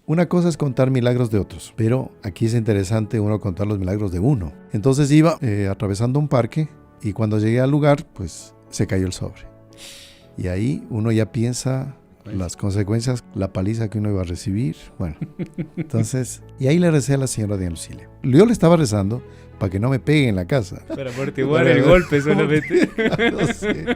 Una cosa es contar milagros de otros, pero aquí es interesante uno contar los milagros de uno. Entonces iba atravesando un parque y cuando llegué al lugar, pues se cayó el sobre. Y ahí uno ya piensa las consecuencias, la paliza que uno iba a recibir. Bueno, entonces, y ahí le recé a la señora Diana Lucilia. Yo le estaba rezando para que no me pegue en la casa. Para amortiguar el golpe solamente. No sé.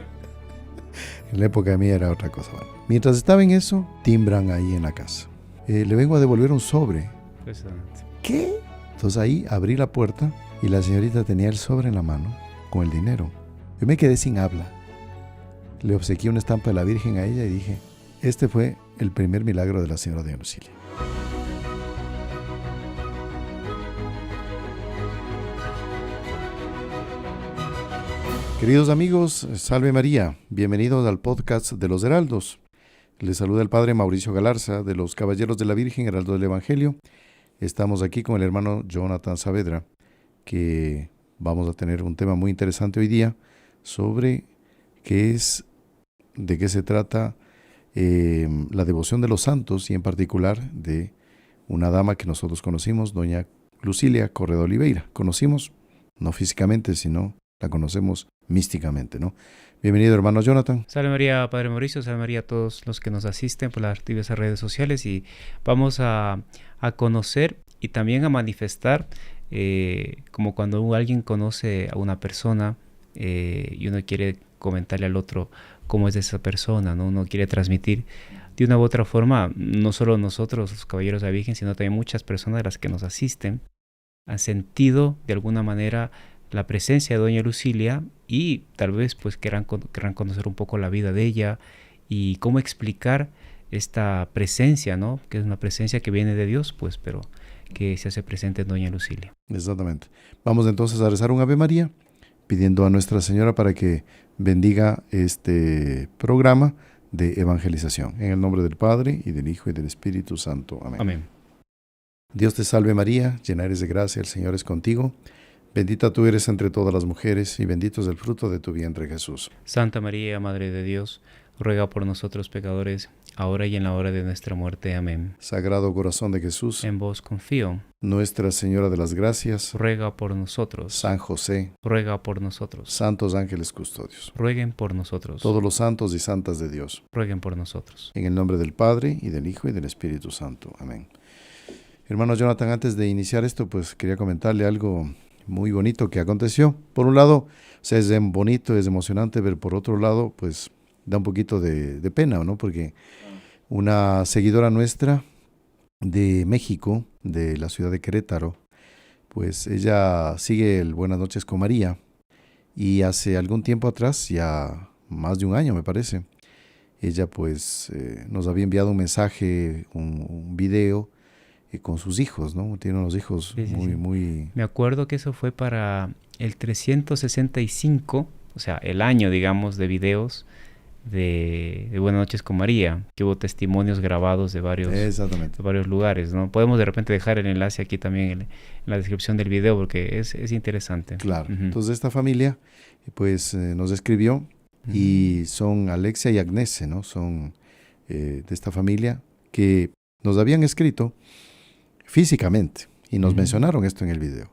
En la época mía era otra cosa. Bueno, mientras estaba en eso, timbran ahí en la casa. Le vengo a devolver un sobre. ¿Qué? Entonces ahí abrí la puerta y la señorita tenía el sobre en la mano con el dinero. Yo me quedé sin habla. Le obsequié una estampa de la Virgen a ella y dije, este fue el primer milagro de la señora Diana Lucilia. Queridos amigos, salve María, bienvenidos al podcast de los Heraldos. Les saluda el padre Mauricio Galarza de los Caballeros de la Virgen, Heraldo del Evangelio. Estamos aquí con el hermano Jonathan Saavedra, que vamos a tener un tema muy interesante hoy día sobre de qué se trata la devoción de los santos y en particular de una dama que nosotros conocimos, doña Lucilia Correa de Oliveira. Conocimos, no físicamente, sino la conocemos místicamente, ¿no? Bienvenido, hermano Jonathan. Salve María, Padre Mauricio, salve María a todos los que nos asisten por las diversas redes sociales y vamos a conocer y también a manifestar, como cuando alguien conoce a una persona y uno quiere comentarle al otro cómo es esa persona, ¿no? Uno quiere transmitir de una u otra forma, no solo nosotros, los Caballeros de la Virgen, sino también muchas personas de las que nos asisten han sentido de alguna manera la presencia de doña Lucilia y tal vez pues querrán conocer un poco la vida de ella y cómo explicar esta presencia, ¿no? Que es una presencia que viene de Dios, pues, pero que se hace presente en doña Lucilia. Exactamente. Vamos entonces a rezar un Ave María, pidiendo a Nuestra Señora para que bendiga este programa de evangelización. En el nombre del Padre, y del Hijo, y del Espíritu Santo. Amén. Amén. Dios te salve María, llena eres de gracia, el Señor es contigo. Bendita tú eres entre todas las mujeres, y bendito es el fruto de tu vientre, Jesús. Santa María, Madre de Dios, ruega por nosotros pecadores, ahora y en la hora de nuestra muerte. Amén. Sagrado corazón de Jesús, En vos confío. Nuestra Señora de las Gracias, Ruega por nosotros. San José, Ruega por nosotros. santos ángeles custodios, Rueguen por nosotros. todos los santos y santas de Dios. Rueguen por nosotros. En el nombre del Padre, y del Hijo, y del Espíritu Santo. Amén. Hermano Jonathan, antes de iniciar esto, pues quería comentarle algo muy bonito que aconteció. Por un lado, es bonito, es emocionante, pero por otro lado, pues da un poquito de pena, ¿no? Porque una seguidora nuestra de México, de la ciudad de Querétaro, pues ella sigue el Buenas noches con María y hace algún tiempo atrás, ya más de un año me parece, ella pues nos había enviado un mensaje, un video con sus hijos, ¿no? Tiene unos hijos Sí. muy... Me acuerdo que eso fue para el 365, o sea, el año, digamos, de videos de Buenas noches con María, que hubo testimonios grabados de varios lugares, ¿no? Podemos de repente dejar el enlace aquí también en la descripción del video porque es interesante. Claro. Uh-huh. Entonces esta familia pues nos escribió y son Alexia y Agnese, ¿no? Son de esta familia que nos habían escrito físicamente y nos mencionaron esto en el video.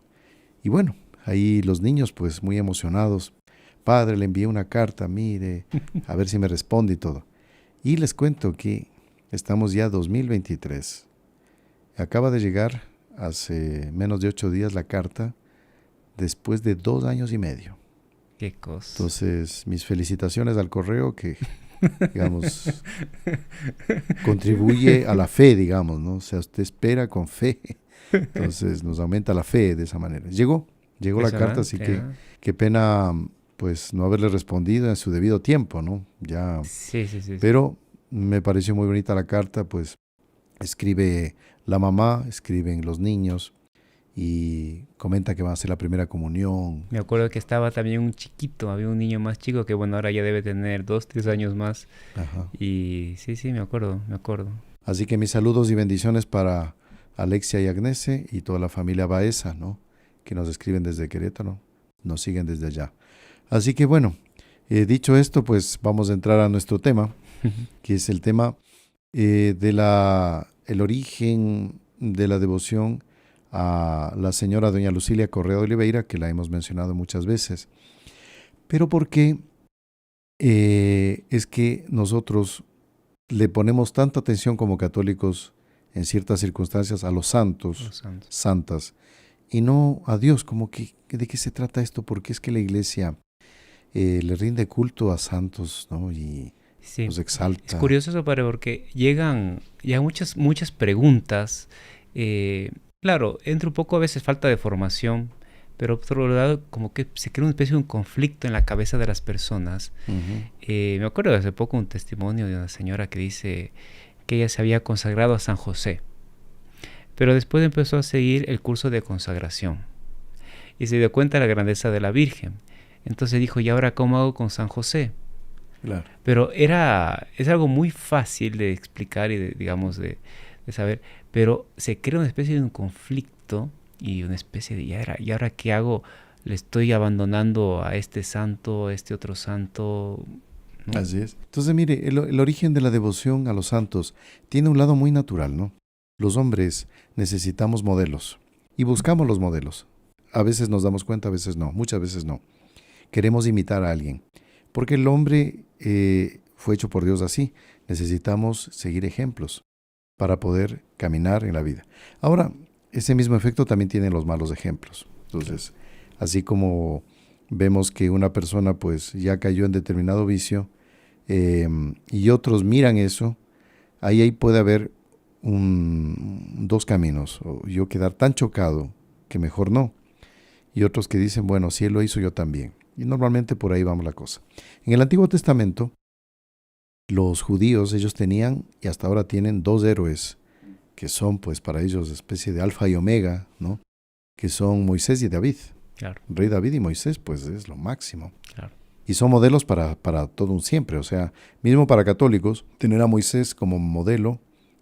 Y bueno, ahí los niños pues muy emocionados. Padre, le envié una carta, mire, a ver si me responde y todo. Y les cuento que estamos ya 2023. Acaba de llegar hace menos de 8 días la carta después de 2 años y medio. Qué cosa. Entonces, mis felicitaciones al correo que, digamos, contribuye a la fe, digamos, ¿no? O sea, usted espera con fe. Entonces, nos aumenta la fe de esa manera. Llegó la carta, así que qué pena, pues, no haberle respondido en su debido tiempo, ¿no? Ya. Sí. Pero me pareció muy bonita la carta, pues, escribe la mamá, escriben los niños y comenta que va a hacer la primera comunión. Me acuerdo que estaba también un chiquito, había un niño más chico que bueno, ahora ya debe tener 2, 3 años más. Ajá. Y sí, me acuerdo. Así que mis saludos y bendiciones para Alexia y Agnese y toda la familia Baeza, ¿no? Que nos escriben desde Querétaro, nos siguen desde allá. Así que bueno, dicho esto, pues vamos a entrar a nuestro tema, que es el tema de la el origen de la devoción a la señora doña Lucilia Correa de Oliveira, que la hemos mencionado muchas veces. Pero ¿por qué es que nosotros le ponemos tanta atención como católicos en ciertas circunstancias a los santos, santas, y no a Dios? Como que, ¿de qué se trata esto? Porque es que la iglesia le rinde culto a santos, ¿no? Y sí, los exalta. Es curioso eso, padre, porque llegan ya muchas preguntas. Claro, entra un poco a veces falta de formación, pero por otro lado, como que se crea una especie de un conflicto en la cabeza de las personas. Me acuerdo de hace poco un testimonio de una señora que dice que ella se había consagrado a San José, pero después empezó a seguir el curso de consagración y se dio cuenta de la grandeza de la Virgen. Entonces dijo, ¿y ahora cómo hago con San José? Claro. Pero es algo muy fácil de explicar y de saber, pero se crea una especie de un conflicto y una especie de, ¿y ahora qué hago? Le estoy abandonando a este santo, a este otro santo, ¿no? Así es. Entonces, mire, el origen de la devoción a los santos tiene un lado muy natural, ¿no? Los hombres necesitamos modelos y buscamos los modelos. A veces nos damos cuenta, a veces no, muchas veces no. Queremos imitar a alguien, porque el hombre fue hecho por Dios así. Necesitamos seguir ejemplos para poder caminar en la vida. Ahora, ese mismo efecto también tiene los malos ejemplos. Entonces, así como vemos que una persona pues ya cayó en determinado vicio y otros miran eso, ahí puede haber dos caminos. O yo quedar tan chocado que mejor no. Y otros que dicen, bueno, si él lo hizo, yo también. Y normalmente por ahí vamos la cosa. En el Antiguo Testamento, los judíos, ellos tenían y hasta ahora tienen dos héroes que son pues para ellos especie de alfa y omega, ¿no? Que son Moisés y David. Claro. Rey David y Moisés pues es lo máximo. Claro. Y son modelos para todo un siempre. O sea, mismo para católicos, tener a Moisés como modelo,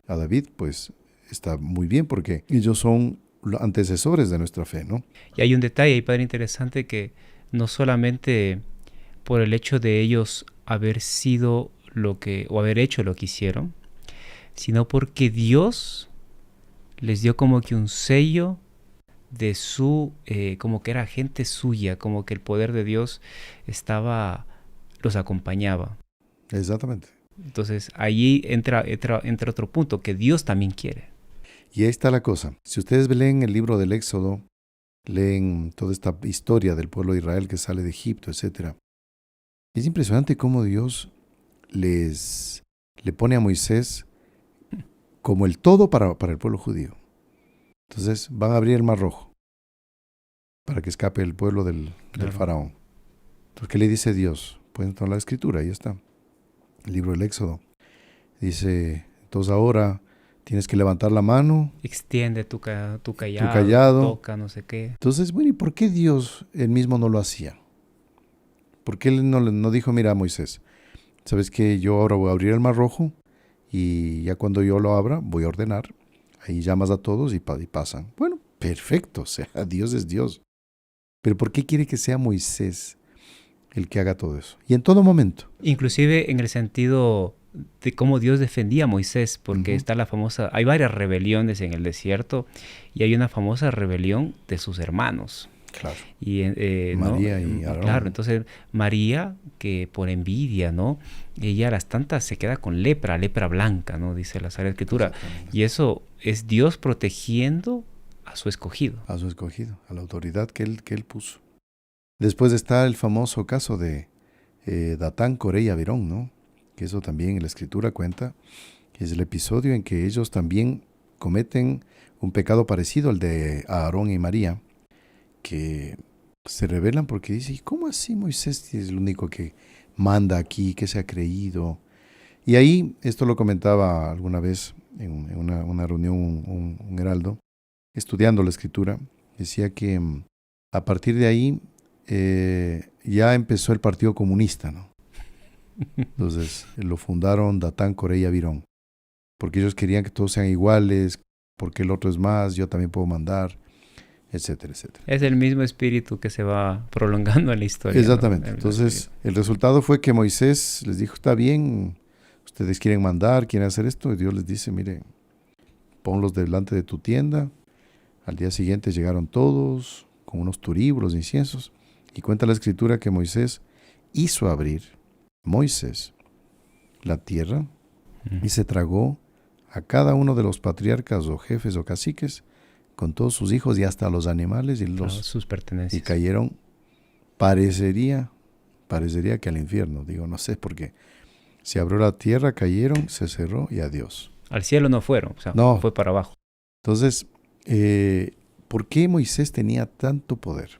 a David, pues está muy bien porque ellos son los antecesores de nuestra fe, ¿no? Y hay un detalle ahí, padre, interesante, que no solamente por el hecho de ellos haber sido o haber hecho lo que hicieron, sino porque Dios les dio como que un sello de como que era gente suya, como que el poder de Dios los acompañaba. Exactamente. Entonces allí entra otro punto, que Dios también quiere. Y ahí está la cosa. Si ustedes leen el libro del Éxodo, leen toda esta historia del pueblo de Israel que sale de Egipto, etc. Es impresionante cómo Dios le pone a Moisés como el todo para el pueblo judío. Entonces van a abrir el Mar Rojo para que escape el pueblo del faraón. Entonces, ¿qué le dice Dios? Pueden tomar la escritura, ahí está. El libro del Éxodo. Dice, entonces ahora tienes que levantar la mano. Extiende tu callado, toca no sé qué. Entonces, bueno, ¿y por qué Dios él mismo no lo hacía? ¿Por qué él no dijo, mira Moisés, sabes que yo ahora voy a abrir el Mar Rojo y ya cuando yo lo abra voy a ordenar, ahí llamas a todos y pasan? Bueno, perfecto, o sea, Dios es Dios. Pero ¿por qué quiere que sea Moisés el que haga todo eso? Y en todo momento. Inclusive en el sentido de cómo Dios defendía a Moisés, porque está hay varias rebeliones en el desierto y hay una famosa rebelión de sus hermanos. Claro. Y, María y Aarón. Claro, entonces María, que por envidia, ¿no? Ella a las tantas se queda con lepra blanca, ¿no? Dice la Sagrada Escritura. Y eso es Dios protegiendo a su escogido. A su escogido, a la autoridad que él puso. Después está el famoso caso de Datán, Coré y Abirón, ¿no? Que eso también en la Escritura cuenta, que es el episodio en que ellos también cometen un pecado parecido al de Aarón y María, que se rebelan porque dicen, ¿cómo así Moisés es el único que manda aquí, que se ha creído? Y ahí, esto lo comentaba alguna vez en una reunión un heraldo, estudiando la Escritura, decía que a partir de ahí ya empezó el Partido Comunista, ¿no? Entonces lo fundaron Datán, Coré y Abirón, porque ellos querían que todos sean iguales, porque el otro es más, yo también puedo mandar, etcétera, etcétera. Es el mismo espíritu que se va prolongando en la historia. Exactamente. ¿No? Entonces el resultado fue que Moisés les dijo, está bien, ustedes quieren mandar, quieren hacer esto, y Dios les dice, mire, ponlos delante de tu tienda. Al día siguiente llegaron todos con unos turíbulos de inciensos. Y cuenta la escritura que Moisés hizo abrir, la tierra y se tragó a cada uno de los patriarcas o jefes o caciques con todos sus hijos y hasta los animales sus pertenencias. Y cayeron, parecería que al infierno. Digo, no sé, porque se abrió la tierra, cayeron, se cerró y adiós. Al cielo no fueron, o sea, no fue para abajo. Entonces, ¿por qué Moisés tenía tanto poder?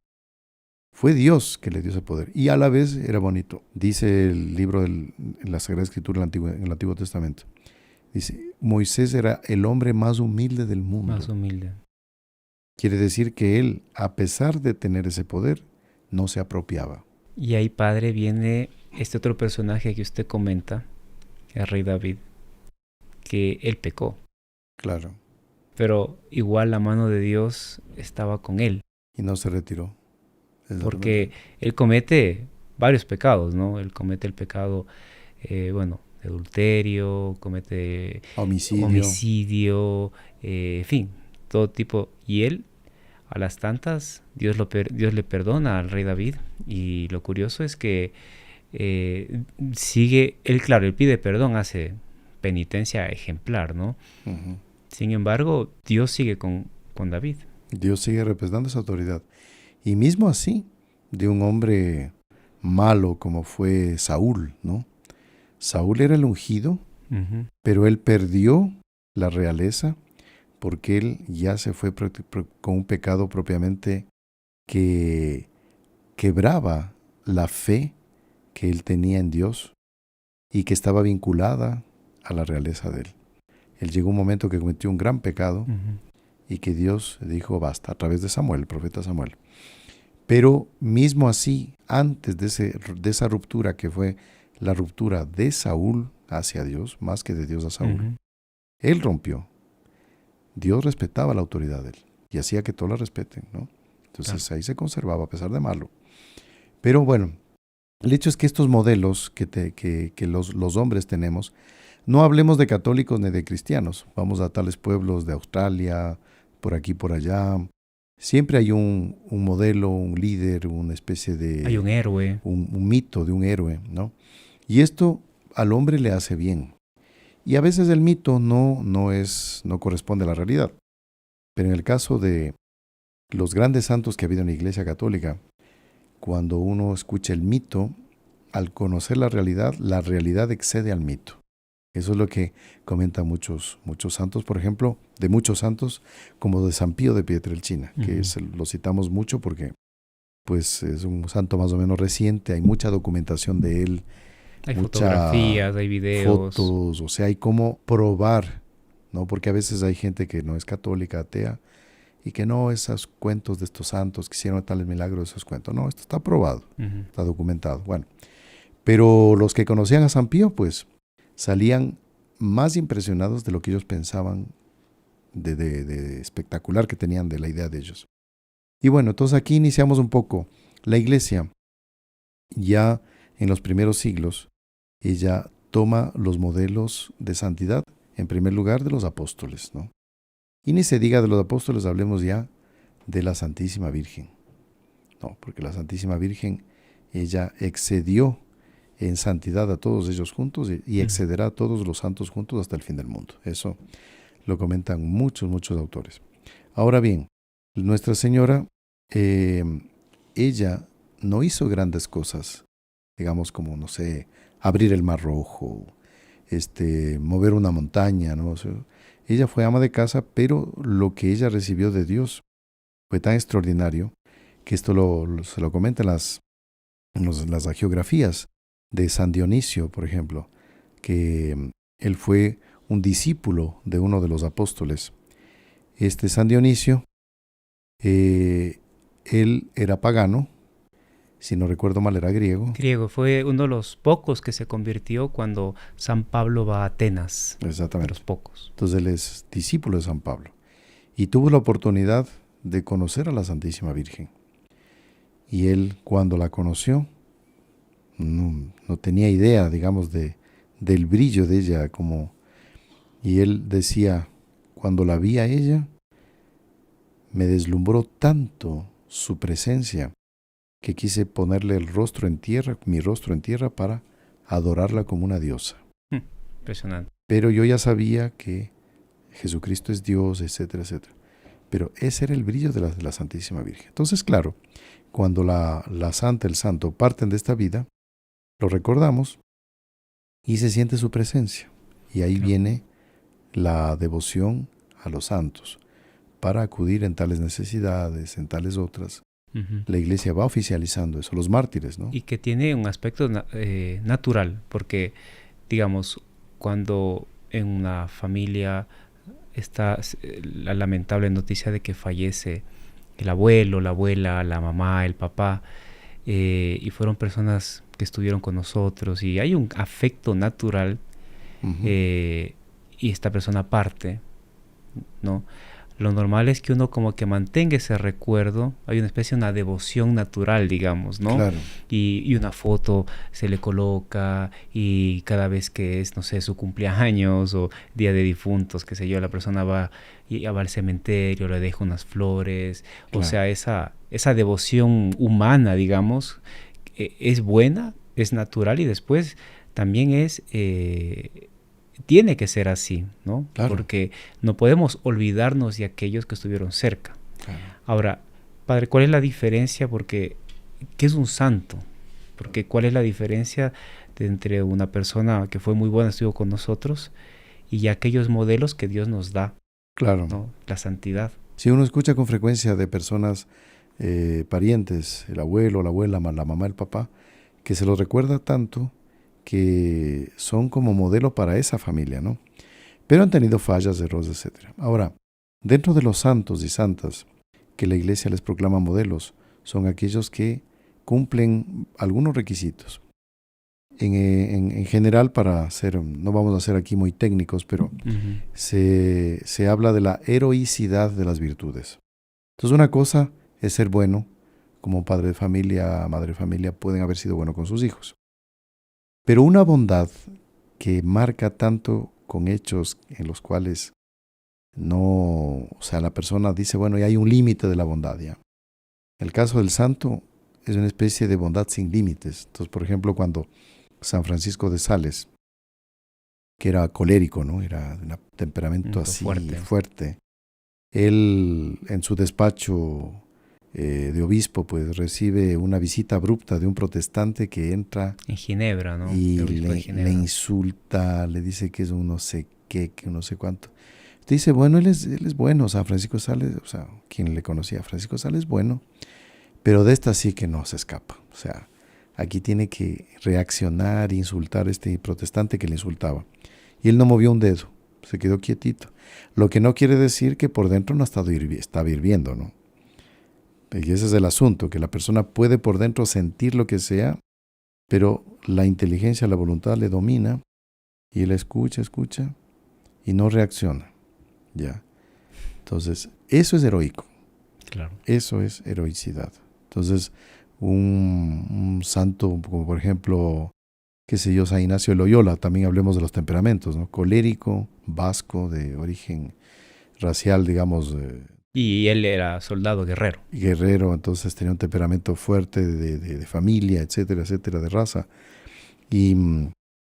Fue Dios que le dio ese poder y a la vez era bonito. Dice el libro en la Sagrada Escritura en el Antiguo Testamento. Dice, Moisés era el hombre más humilde del mundo. Más humilde. Quiere decir que él, a pesar de tener ese poder, no se apropiaba. Y ahí, padre, viene este otro personaje que usted comenta, el rey David, que él pecó. Claro. Pero igual la mano de Dios estaba con él. Y no se retiró. Porque él comete varios pecados, ¿no? Él comete el pecado, adulterio, comete homicidio, en fin, todo tipo. Y él, a las tantas, Dios le perdona al rey David. Y lo curioso es que sigue, él pide perdón, hace penitencia ejemplar, ¿no? Uh-huh. Sin embargo, Dios sigue con David. Dios sigue respetando esa autoridad. Y mismo así, de un hombre malo como fue Saúl, ¿no? Saúl era el ungido, uh-huh, pero él perdió la realeza porque él ya se fue con un pecado propiamente que quebraba la fe que él tenía en Dios y que estaba vinculada a la realeza de él. Él llegó un momento que cometió un gran pecado uh-huh, y que Dios dijo basta a través de Samuel, el profeta Samuel. Pero mismo así, antes de esa ruptura que fue la ruptura de Saúl hacia Dios, más que de Dios a Saúl, uh-huh, él rompió. Dios respetaba la autoridad de él y hacía que todos la respeten, ¿no? Entonces ahí se conservaba a pesar de malo. Pero bueno, el hecho es que estos modelos que los hombres tenemos, no hablemos de católicos ni de cristianos. Vamos a tales pueblos de Australia, por aquí, por allá. Siempre hay un modelo, un líder, una especie de... Hay un héroe. Un mito de un héroe, ¿no? Y esto al hombre le hace bien. Y a veces el mito no corresponde a la realidad. Pero en el caso de los grandes santos que ha habido en la Iglesia Católica, cuando uno escucha el mito, al conocer la realidad excede al mito. Eso es lo que comentan muchos santos, por ejemplo, de muchos santos, como de San Pío de Pietrelcina, que lo citamos mucho porque pues, es un santo más o menos reciente, hay mucha documentación de él. Hay fotografías, hay videos. Fotos, o sea, hay cómo probar, ¿no? Porque a veces hay gente que no es católica, atea, y que no, esos cuentos de estos santos que hicieron tales milagros, esos cuentos. No, esto está probado, está documentado. Bueno, pero los que conocían a San Pío, pues, salían más impresionados de lo que ellos pensaban de espectacular que tenían de la idea de ellos. Y bueno, entonces aquí iniciamos un poco. La Iglesia, ya en los primeros siglos, ella toma los modelos de santidad, en primer lugar de los apóstoles, ¿no? Y ni se diga de los apóstoles, hablemos ya de la Santísima Virgen. No, porque la Santísima Virgen, ella excedió en santidad a todos ellos juntos y excederá a todos los santos juntos hasta el fin del mundo. Eso lo comentan muchos autores. Ahora bien, Nuestra Señora, ella no hizo grandes cosas, digamos como, no sé, abrir el Mar Rojo, mover una montaña, ¿no? O sea, ella fue ama de casa, pero lo que ella recibió de Dios fue tan extraordinario que esto se lo comentan las hagiografías de San Dionisio, por ejemplo, que él fue un discípulo de uno de los apóstoles. San Dionisio, él era pagano, si no recuerdo mal era griego. Griego, fue uno de los pocos que se convirtió cuando San Pablo va a Atenas. Exactamente. De los pocos. Entonces él es discípulo de San Pablo y tuvo la oportunidad de conocer a la Santísima Virgen. Y él, cuando la conoció, no tenía idea, digamos, del brillo de ella. Y él decía, cuando la vi a ella, me deslumbró tanto su presencia que quise ponerle el rostro en tierra, mi rostro en tierra, para adorarla como una diosa. Impresionante. Pero yo ya sabía que Jesucristo es Dios, etcétera, etcétera. Pero ese era el brillo de la Santísima Virgen. Entonces, claro, cuando la santa, el santo parten de esta vida, lo recordamos y se siente su presencia. Y ahí viene la devoción a los santos para acudir en tales necesidades, en tales otras. La Iglesia va oficializando eso, los mártires, ¿no? Y que tiene un aspecto natural, porque, digamos, cuando en una familia está la lamentable noticia de que fallece el abuelo, la abuela, la mamá, el papá, y fueron personas que estuvieron con nosotros, y hay un afecto natural, y esta persona parte, ¿no? Lo normal es que uno como que mantenga ese recuerdo, hay una especie de una devoción natural, digamos, ¿no? Claro. Y una foto se le coloca, y cada vez que es, no sé, su cumpleaños o día de difuntos, qué sé yo, la persona va al cementerio, le deja unas flores, Claro. O sea, esa devoción humana, digamos, es buena, es natural, y después también tiene que ser así, ¿no? Claro. Porque no podemos olvidarnos de aquellos que estuvieron cerca. Claro. Ahora, padre, ¿cuál es la diferencia? Porque, ¿qué es un santo? Porque, ¿cuál es la diferencia entre una persona que fue muy buena, estuvo con nosotros, y aquellos modelos que Dios nos da? Claro. ¿No? La santidad. Si uno escucha con frecuencia de personas, parientes, el abuelo, la abuela, la mamá, el papá, que se los recuerda tanto que son como modelo para esa familia, ¿no? Pero han tenido fallas, errores, etc. Ahora, dentro de los santos y santas que la Iglesia les proclama modelos, son aquellos que cumplen algunos requisitos. En general, no vamos a ser aquí muy técnicos, pero se habla de la heroicidad de las virtudes. Entonces, una cosa es ser bueno, como padre de familia, madre de familia, pueden haber sido buenos con sus hijos. Pero una bondad que marca tanto con hechos en los cuales la persona dice, bueno, ya hay un límite de la bondad ya. El caso del santo es una especie de bondad sin límites. Entonces, por ejemplo, cuando San Francisco de Sales, que era colérico, ¿no? Era de un temperamento así fuerte. Él, en su despacho de obispo, pues recibe una visita abrupta de un protestante que entra en Ginebra, ¿no? Y le insulta, le dice que es un no sé qué, que un no sé cuánto. Usted dice, bueno, él es bueno, San Francisco Sales, o sea, quien le conocía, Francisco Sales es bueno, pero de esta sí que no se escapa. O sea, aquí tiene que reaccionar e insultar a este protestante que le insultaba. Y él no movió un dedo, se quedó quietito. Lo que no quiere decir que por dentro no estaba hirviendo, ¿no? Y ese es el asunto, que la persona puede por dentro sentir lo que sea, pero la inteligencia, la voluntad le domina y él escucha y no reacciona. ¿Ya? Entonces, eso es heroico. Claro. Eso es heroicidad. Entonces, un santo como por ejemplo, qué sé yo, San Ignacio de Loyola, también hablemos de los temperamentos, ¿no? Colérico, vasco, de origen racial, digamos. Y él era soldado, guerrero. Guerrero, entonces tenía un temperamento fuerte de familia, etcétera, etcétera, de raza. Y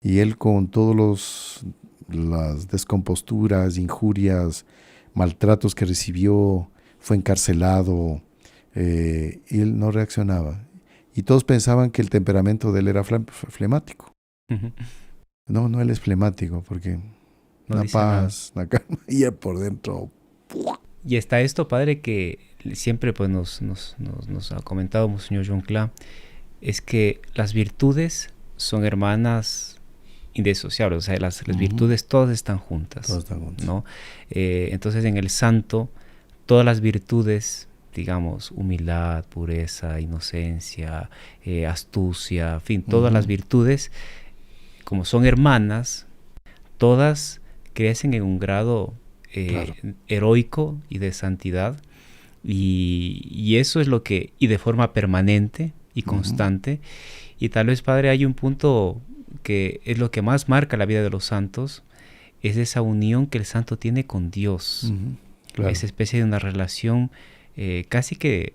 él con todas las descomposturas, injurias, maltratos que recibió, fue encarcelado, y él no reaccionaba. Y todos pensaban que el temperamento de él era flemático. No, él es flemático porque no la paz, la calma, y él por dentro... Y está esto, padre, que siempre pues, nos ha comentado Monseñor John Cla, es que las virtudes son hermanas indisociables, o sea, las virtudes todas están juntas. Todas están juntas. ¿No? Entonces, en el santo, todas las virtudes, digamos, humildad, pureza, inocencia, astucia, en fin, todas las virtudes, como son hermanas, todas crecen en un grado claro. Heroico y de santidad, y eso es lo que, y de forma permanente y constante, y tal vez, padre, hay un punto que es lo que más marca la vida de los santos, es esa unión que el santo tiene con Dios. Claro. Esa especie de una relación casi que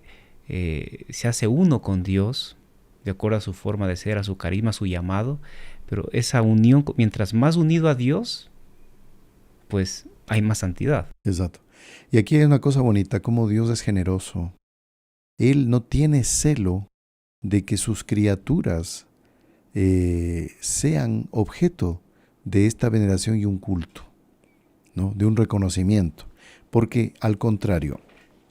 se hace uno con Dios, de acuerdo a su forma de ser, a su carisma, a su llamado. Pero esa unión, mientras más unido a Dios, pues hay más santidad. Exacto. Y aquí hay una cosa bonita, como Dios es generoso. Él no tiene celo de que sus criaturas sean objeto de esta veneración y un culto, ¿no? De un reconocimiento. Porque al contrario,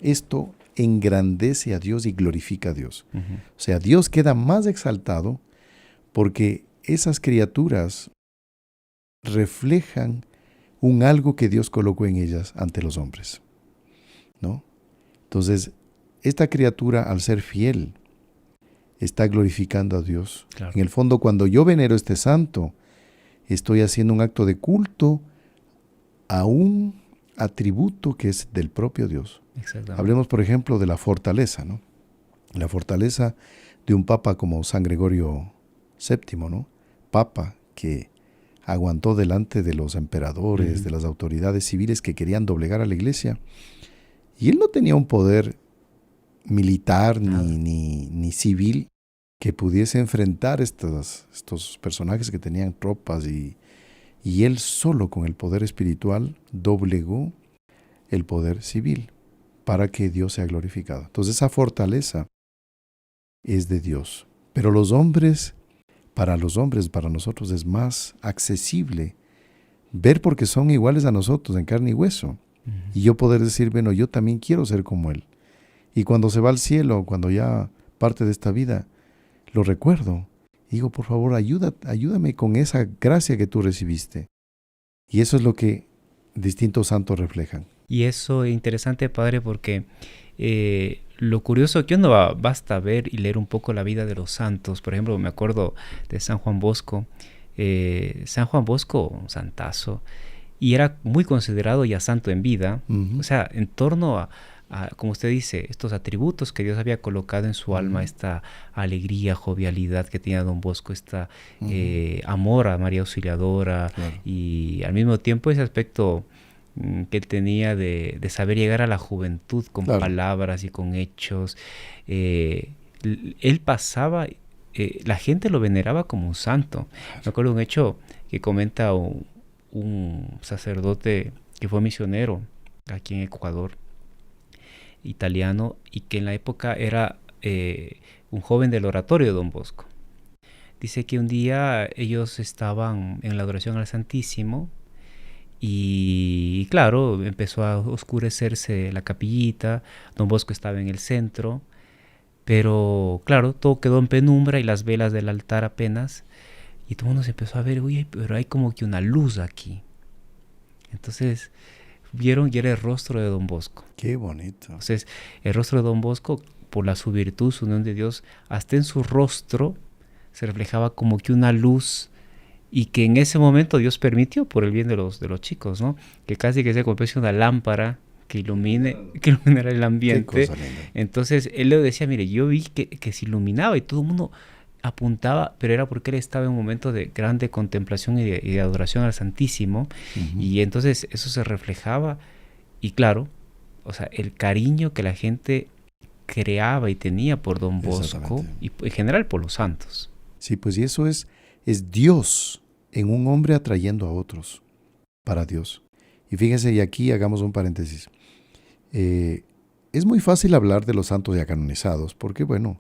esto engrandece a Dios y glorifica a Dios. Uh-huh. O sea, Dios queda más exaltado porque esas criaturas reflejan un algo que Dios colocó en ellas ante los hombres, ¿no? Entonces, esta criatura, al ser fiel, está glorificando a Dios. Claro. En el fondo, cuando yo venero a este santo, estoy haciendo un acto de culto a un atributo que es del propio Dios. Exactamente. Hablemos, por ejemplo, de la fortaleza, ¿no? La fortaleza de un papa como San Gregorio VII, ¿no? Papa que aguantó delante de los emperadores, de las autoridades civiles que querían doblegar a la iglesia. Y él no tenía un poder militar ni civil que pudiese enfrentar estos personajes que tenían tropas y él solo con el poder espiritual doblegó el poder civil para que Dios sea glorificado. Entonces esa fortaleza es de Dios. Pero los hombres, para nosotros es más accesible ver porque son iguales a nosotros en carne y hueso. Y yo poder decir, bueno, yo también quiero ser como Él. Y cuando se va al cielo, cuando ya parte de esta vida, lo recuerdo. Digo, por favor, ayúdame con esa gracia que tú recibiste. Y eso es lo que distintos santos reflejan. Y eso es interesante, padre, porque lo curioso que uno basta ver y leer un poco la vida de los santos. Por ejemplo, me acuerdo de San Juan Bosco. San Juan Bosco, un santazo, y era muy considerado ya santo en vida. Uh-huh. O sea, en torno a, como usted dice, estos atributos que Dios había colocado en su alma, esta alegría, jovialidad que tenía don Bosco, esta amor a María Auxiliadora, claro. Y al mismo tiempo ese aspecto que él tenía de saber llegar a la juventud con claro. palabras y con hechos. Él pasaba, la gente lo veneraba como un santo. Me acuerdo de un hecho que comenta un sacerdote que fue misionero aquí en Ecuador, italiano, y que en la época era un joven del oratorio de don Bosco. Dice que un día ellos estaban en la adoración al Santísimo y claro, empezó a oscurecerse la capillita, don Bosco estaba en el centro, pero claro, todo quedó en penumbra y las velas del altar apenas, y todo el mundo se empezó a ver, oye, pero hay como que una luz aquí. Entonces vieron y era el rostro de don Bosco. Qué bonito. Entonces el rostro de don Bosco, por su virtud, su unión de Dios, hasta en su rostro se reflejaba como que una luz, y que en ese momento Dios permitió por el bien de los chicos, ¿no? Que casi que se convirtiese una lámpara que iluminara el ambiente. Entonces él le decía, mire, yo vi que se iluminaba y todo el mundo apuntaba, pero era porque él estaba en un momento de grande contemplación y de adoración al Santísimo. Uh-huh. Y entonces eso se reflejaba, y claro, o sea, el cariño que la gente creaba y tenía por don Bosco y en general por los santos. Sí, pues y eso es Dios en un hombre atrayendo a otros para Dios. Y fíjense, y aquí hagamos un paréntesis. Es muy fácil hablar de los santos ya canonizados, porque bueno,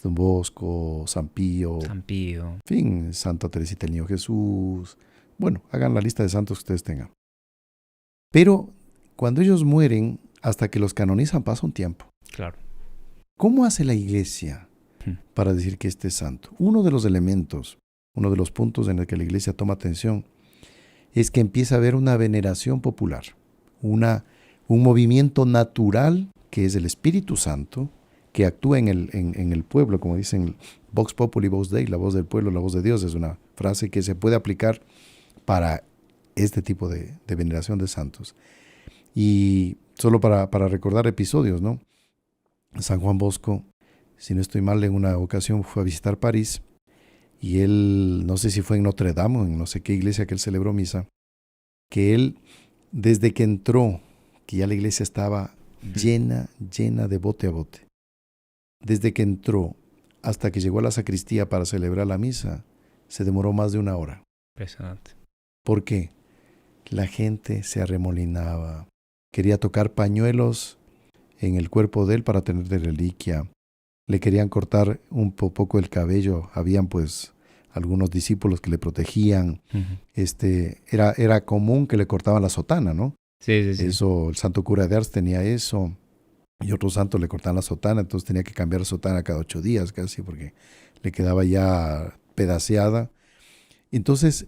don Bosco, San Pío, en fin, Santa Teresita del Niño Jesús. Bueno, hagan la lista de santos que ustedes tengan. Pero cuando ellos mueren, hasta que los canonizan, pasa un tiempo. Claro. ¿Cómo hace la Iglesia para decir que este es santo? Uno de los elementos, uno de los puntos en el que la Iglesia toma atención, es que empieza a haber una veneración popular, un movimiento natural que es el Espíritu Santo, que actúa en el pueblo, como dicen, Vox Populi, Vox Dei, la voz del pueblo, la voz de Dios, es una frase que se puede aplicar para este tipo de veneración de santos. Y solo para recordar episodios, ¿no? San Juan Bosco, si no estoy mal, en una ocasión fue a visitar París, y él, no sé si fue en Notre Dame o en no sé qué iglesia que él celebró misa, que él, desde que entró, que ya la iglesia estaba llena de bote a bote, desde que entró hasta que llegó a la sacristía para celebrar la misa, se demoró más de 1 hora. Impresionante. ¿Por qué? La gente se arremolinaba, quería tocar pañuelos en el cuerpo de él para tener de reliquia, le querían cortar un poco el cabello, habían pues algunos discípulos que le protegían, era común que le cortaban la sotana, ¿no? Sí. Eso, el santo cura de Ars tenía eso, y otros santos le cortaban la sotana, entonces tenía que cambiar la sotana cada 8 días casi, porque le quedaba ya pedaceada. Entonces,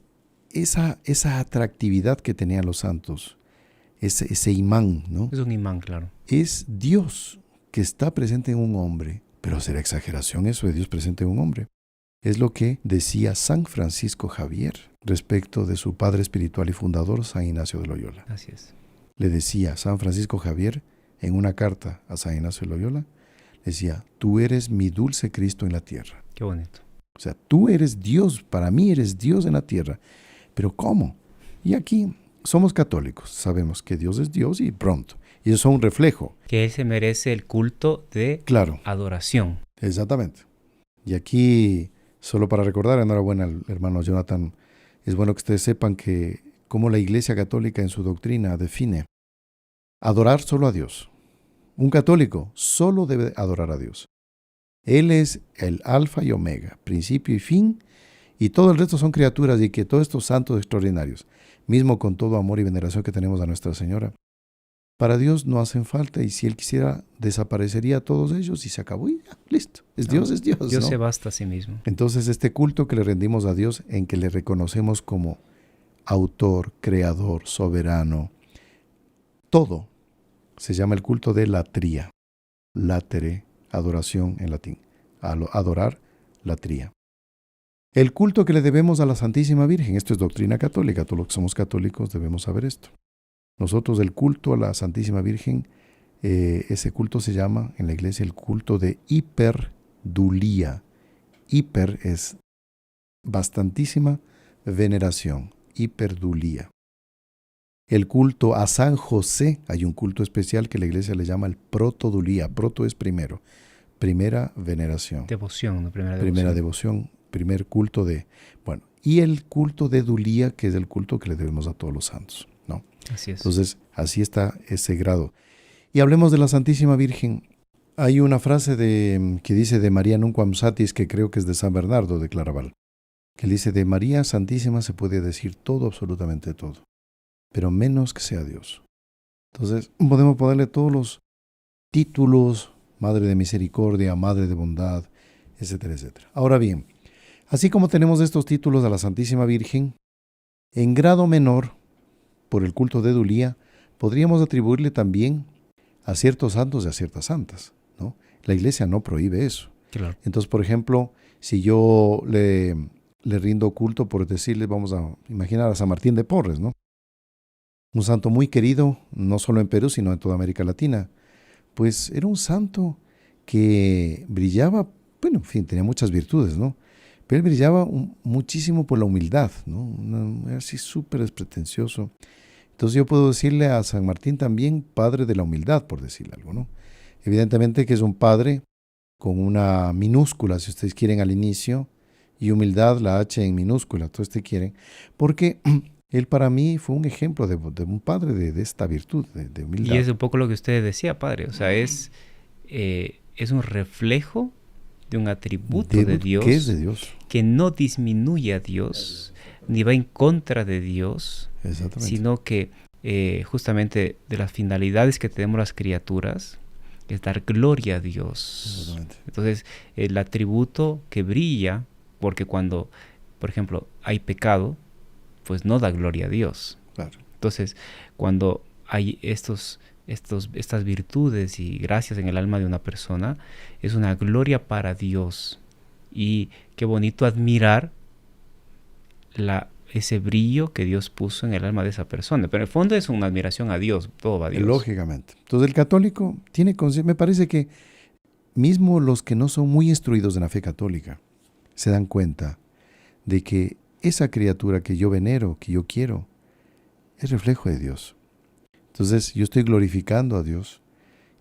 esa atractividad que tenían los santos, ese imán, ¿no? Es un imán, claro. Es Dios que está presente en un hombre, pero será exageración eso de Dios presente en un hombre. Es lo que decía San Francisco Javier respecto de su padre espiritual y fundador, San Ignacio de Loyola. Así es. Le decía San Francisco Javier en una carta a San Ignacio de Loyola, decía, tú eres mi dulce Cristo en la tierra. Qué bonito. O sea, tú eres Dios, para mí eres Dios en la tierra. Pero ¿cómo? Y aquí somos católicos, sabemos que Dios es Dios y pronto. Y eso es un reflejo. Que Él se merece el culto de adoración. Exactamente. Y aquí, solo para recordar, enhorabuena al hermano Jonathan, es bueno que ustedes sepan que cómo la Iglesia Católica en su doctrina define adorar solo a Dios. Un católico solo debe adorar a Dios. Él es el alfa y omega, principio y fin, y todo el resto son criaturas, y que todos estos santos extraordinarios, mismo con todo amor y veneración que tenemos a Nuestra Señora, para Dios no hacen falta, y si Él quisiera desaparecería a todos ellos y se acabó y ya, listo. Dios, Dios ¿no? se basta a sí mismo. Entonces este culto que le rendimos a Dios, en que le reconocemos como autor, creador, soberano, todo, se llama el culto de latría. Latere, adoración en latín. Adorar, latría. El culto que le debemos a la Santísima Virgen, esto es doctrina católica, todos los que somos católicos debemos saber esto. Nosotros el culto a la Santísima Virgen, ese culto se llama en la iglesia el culto de hiperdulía. Hiper es bastantísima veneración, hiperdulía. El culto a San José, hay un culto especial que la iglesia le llama el protodulía. Proto es primero, primera veneración. Devoción, ¿no? Primera devoción, primer culto de... Bueno, y el culto de dulía, que es el culto que le debemos a todos los santos, ¿no? Así es. Entonces, así está ese grado. Y hablemos de la Santísima Virgen. Hay una frase que dice de María Nunquam Satis, que creo que es de San Bernardo de Claraval, que dice, de María Santísima se puede decir todo, absolutamente todo, pero menos que sea Dios. Entonces, podemos ponerle todos los títulos, Madre de Misericordia, Madre de Bondad, etcétera, etcétera. Ahora bien, así como tenemos estos títulos a la Santísima Virgen, en grado menor, por el culto de Dulía, podríamos atribuirle también a ciertos santos y a ciertas santas, ¿no? La iglesia no prohíbe eso. Claro. Entonces, por ejemplo, si yo le rindo culto, por decirle, vamos a imaginar a San Martín de Porres, ¿no? Un santo muy querido, no solo en Perú, sino en toda América Latina. Pues era un santo que brillaba, bueno, en fin, tenía muchas virtudes, ¿no? Pero él brillaba muchísimo por la humildad, ¿no? Era así súper despretencioso. Entonces yo puedo decirle a San Martín también padre de la humildad, por decirle algo, ¿no? Evidentemente que es un padre con una minúscula, si ustedes quieren, al inicio, y humildad, la H en minúscula, todos ustedes quieren, porque él para mí fue un ejemplo de un padre de esta virtud, de humildad. Y es un poco lo que usted decía, padre, o sea, es un reflejo de un atributo de Dios, ¿qué es de Dios? Que no disminuye a Dios, ni va en contra de Dios, sino que justamente de las finalidades que tenemos las criaturas es dar gloria a Dios. Entonces, el atributo que brilla, porque cuando, por ejemplo, hay pecado, pues no da gloria a Dios. Claro. Entonces, cuando hay estas virtudes y gracias en el alma de una persona, es una gloria para Dios. Y qué bonito admirar ese brillo que Dios puso en el alma de esa persona. Pero en el fondo es una admiración a Dios, todo va a Dios. Lógicamente. Entonces el católico tiene conciencia, me parece que mismo los que no son muy instruidos en la fe católica se dan cuenta de que esa criatura que yo venero, que yo quiero, es reflejo de Dios. Entonces yo estoy glorificando a Dios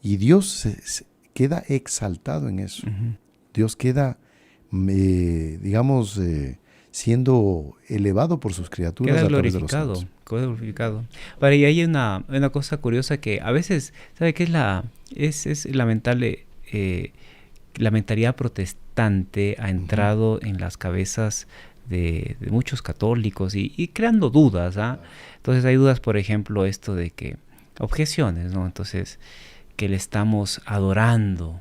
y Dios queda exaltado en eso. Ujú. Dios queda, siendo elevado por sus criaturas Queda a través de los glorificado, santos. queda glorificado. Vale, y hay una cosa curiosa que a veces, ¿sabe qué es es lamentable? La mentalidad protestante ha entrado en las cabezas de muchos católicos y creando dudas, ¿ah? Entonces hay dudas, por ejemplo, esto de que, objeciones, ¿no? Entonces, que le estamos adorando.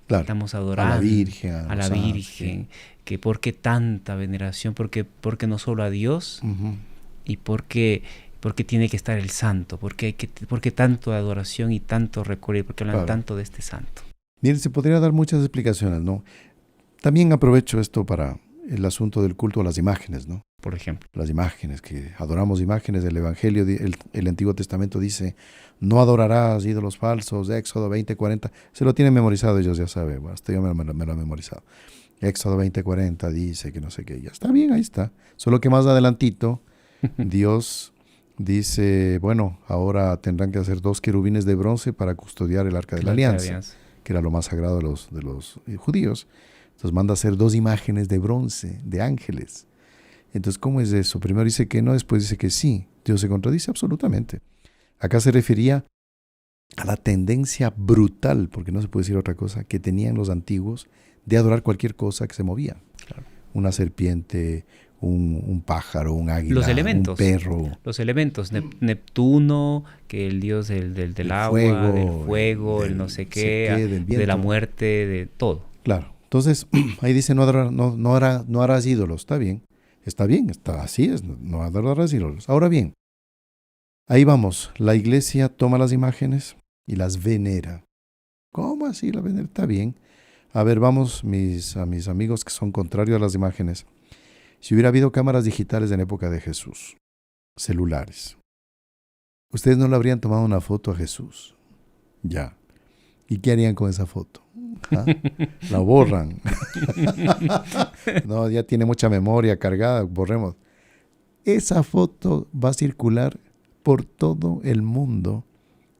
Claro, Estamos a la adorando Virgen, a los la santos, Virgen, que por qué tanta veneración, porque no solo a Dios, Ujú. y porque tiene que estar el santo, porque tanto adoración y tanto recuerdo, porque hablan Claro. tanto de este santo. Miren, se podría dar muchas explicaciones, ¿no? También aprovecho esto para el asunto del culto a las imágenes, ¿no? Por ejemplo. Las imágenes, que adoramos imágenes. El Evangelio, el Antiguo Testamento dice, no adorarás ídolos falsos, Éxodo 20:40. Se lo tienen memorizado, ellos ya saben, bueno, hasta yo me lo he memorizado. Éxodo 20:40 dice que no sé qué, ya está bien, ahí está. Solo que más adelantito, Dios dice, bueno, ahora tendrán que hacer 2 querubines de bronce para custodiar el arca de la alianza, que era lo más sagrado de los judíos. Entonces manda a hacer 2 imágenes de bronce, de ángeles. Entonces, ¿cómo es eso? Primero dice que no, después dice que sí. Dios se contradice absolutamente. Acá se refería a la tendencia brutal, porque no se puede decir otra cosa, que tenían los antiguos de adorar cualquier cosa que se movía. Claro. Una serpiente, un pájaro, un águila, Los elementos, un perro. Los elementos, Neptuno, que el dios del agua, del fuego, el no sé qué, del de la viento. muerte, de todo. Claro. Entonces, ahí dice no harás ídolos. Está bien, está así es, no adorarás ídolos. Ahora bien, ahí vamos, la iglesia toma las imágenes y las venera. ¿Cómo así la venera? Está bien. A ver, vamos a mis amigos que son contrarios a las imágenes. Si hubiera habido cámaras digitales en época de Jesús, celulares, ustedes no le habrían tomado una foto a Jesús. Ya. ¿Y qué harían con esa foto? ¿Ah? La borran. No, ya tiene mucha memoria cargada, borremos. Esa foto va a circular por todo el mundo.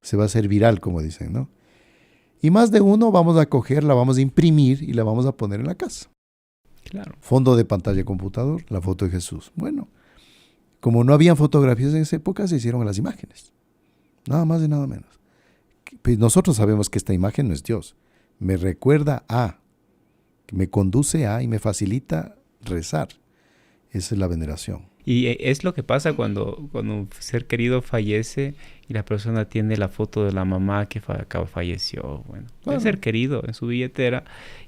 Se va a hacer viral, como dicen, ¿no? Y más de uno vamos a cogerla, vamos a imprimir y la vamos a poner en la casa. Claro. Fondo de pantalla de computador, la foto de Jesús. Bueno, como no habían fotografías en esa época, se hicieron las imágenes. Nada más y nada menos. Pues nosotros sabemos que esta imagen no es Dios. Me recuerda a, me conduce a y me facilita rezar. Esa es la veneración. Y es lo que pasa cuando un ser querido fallece y la persona tiene la foto de la mamá que falleció. Bueno, Claro. el ser querido en su billetera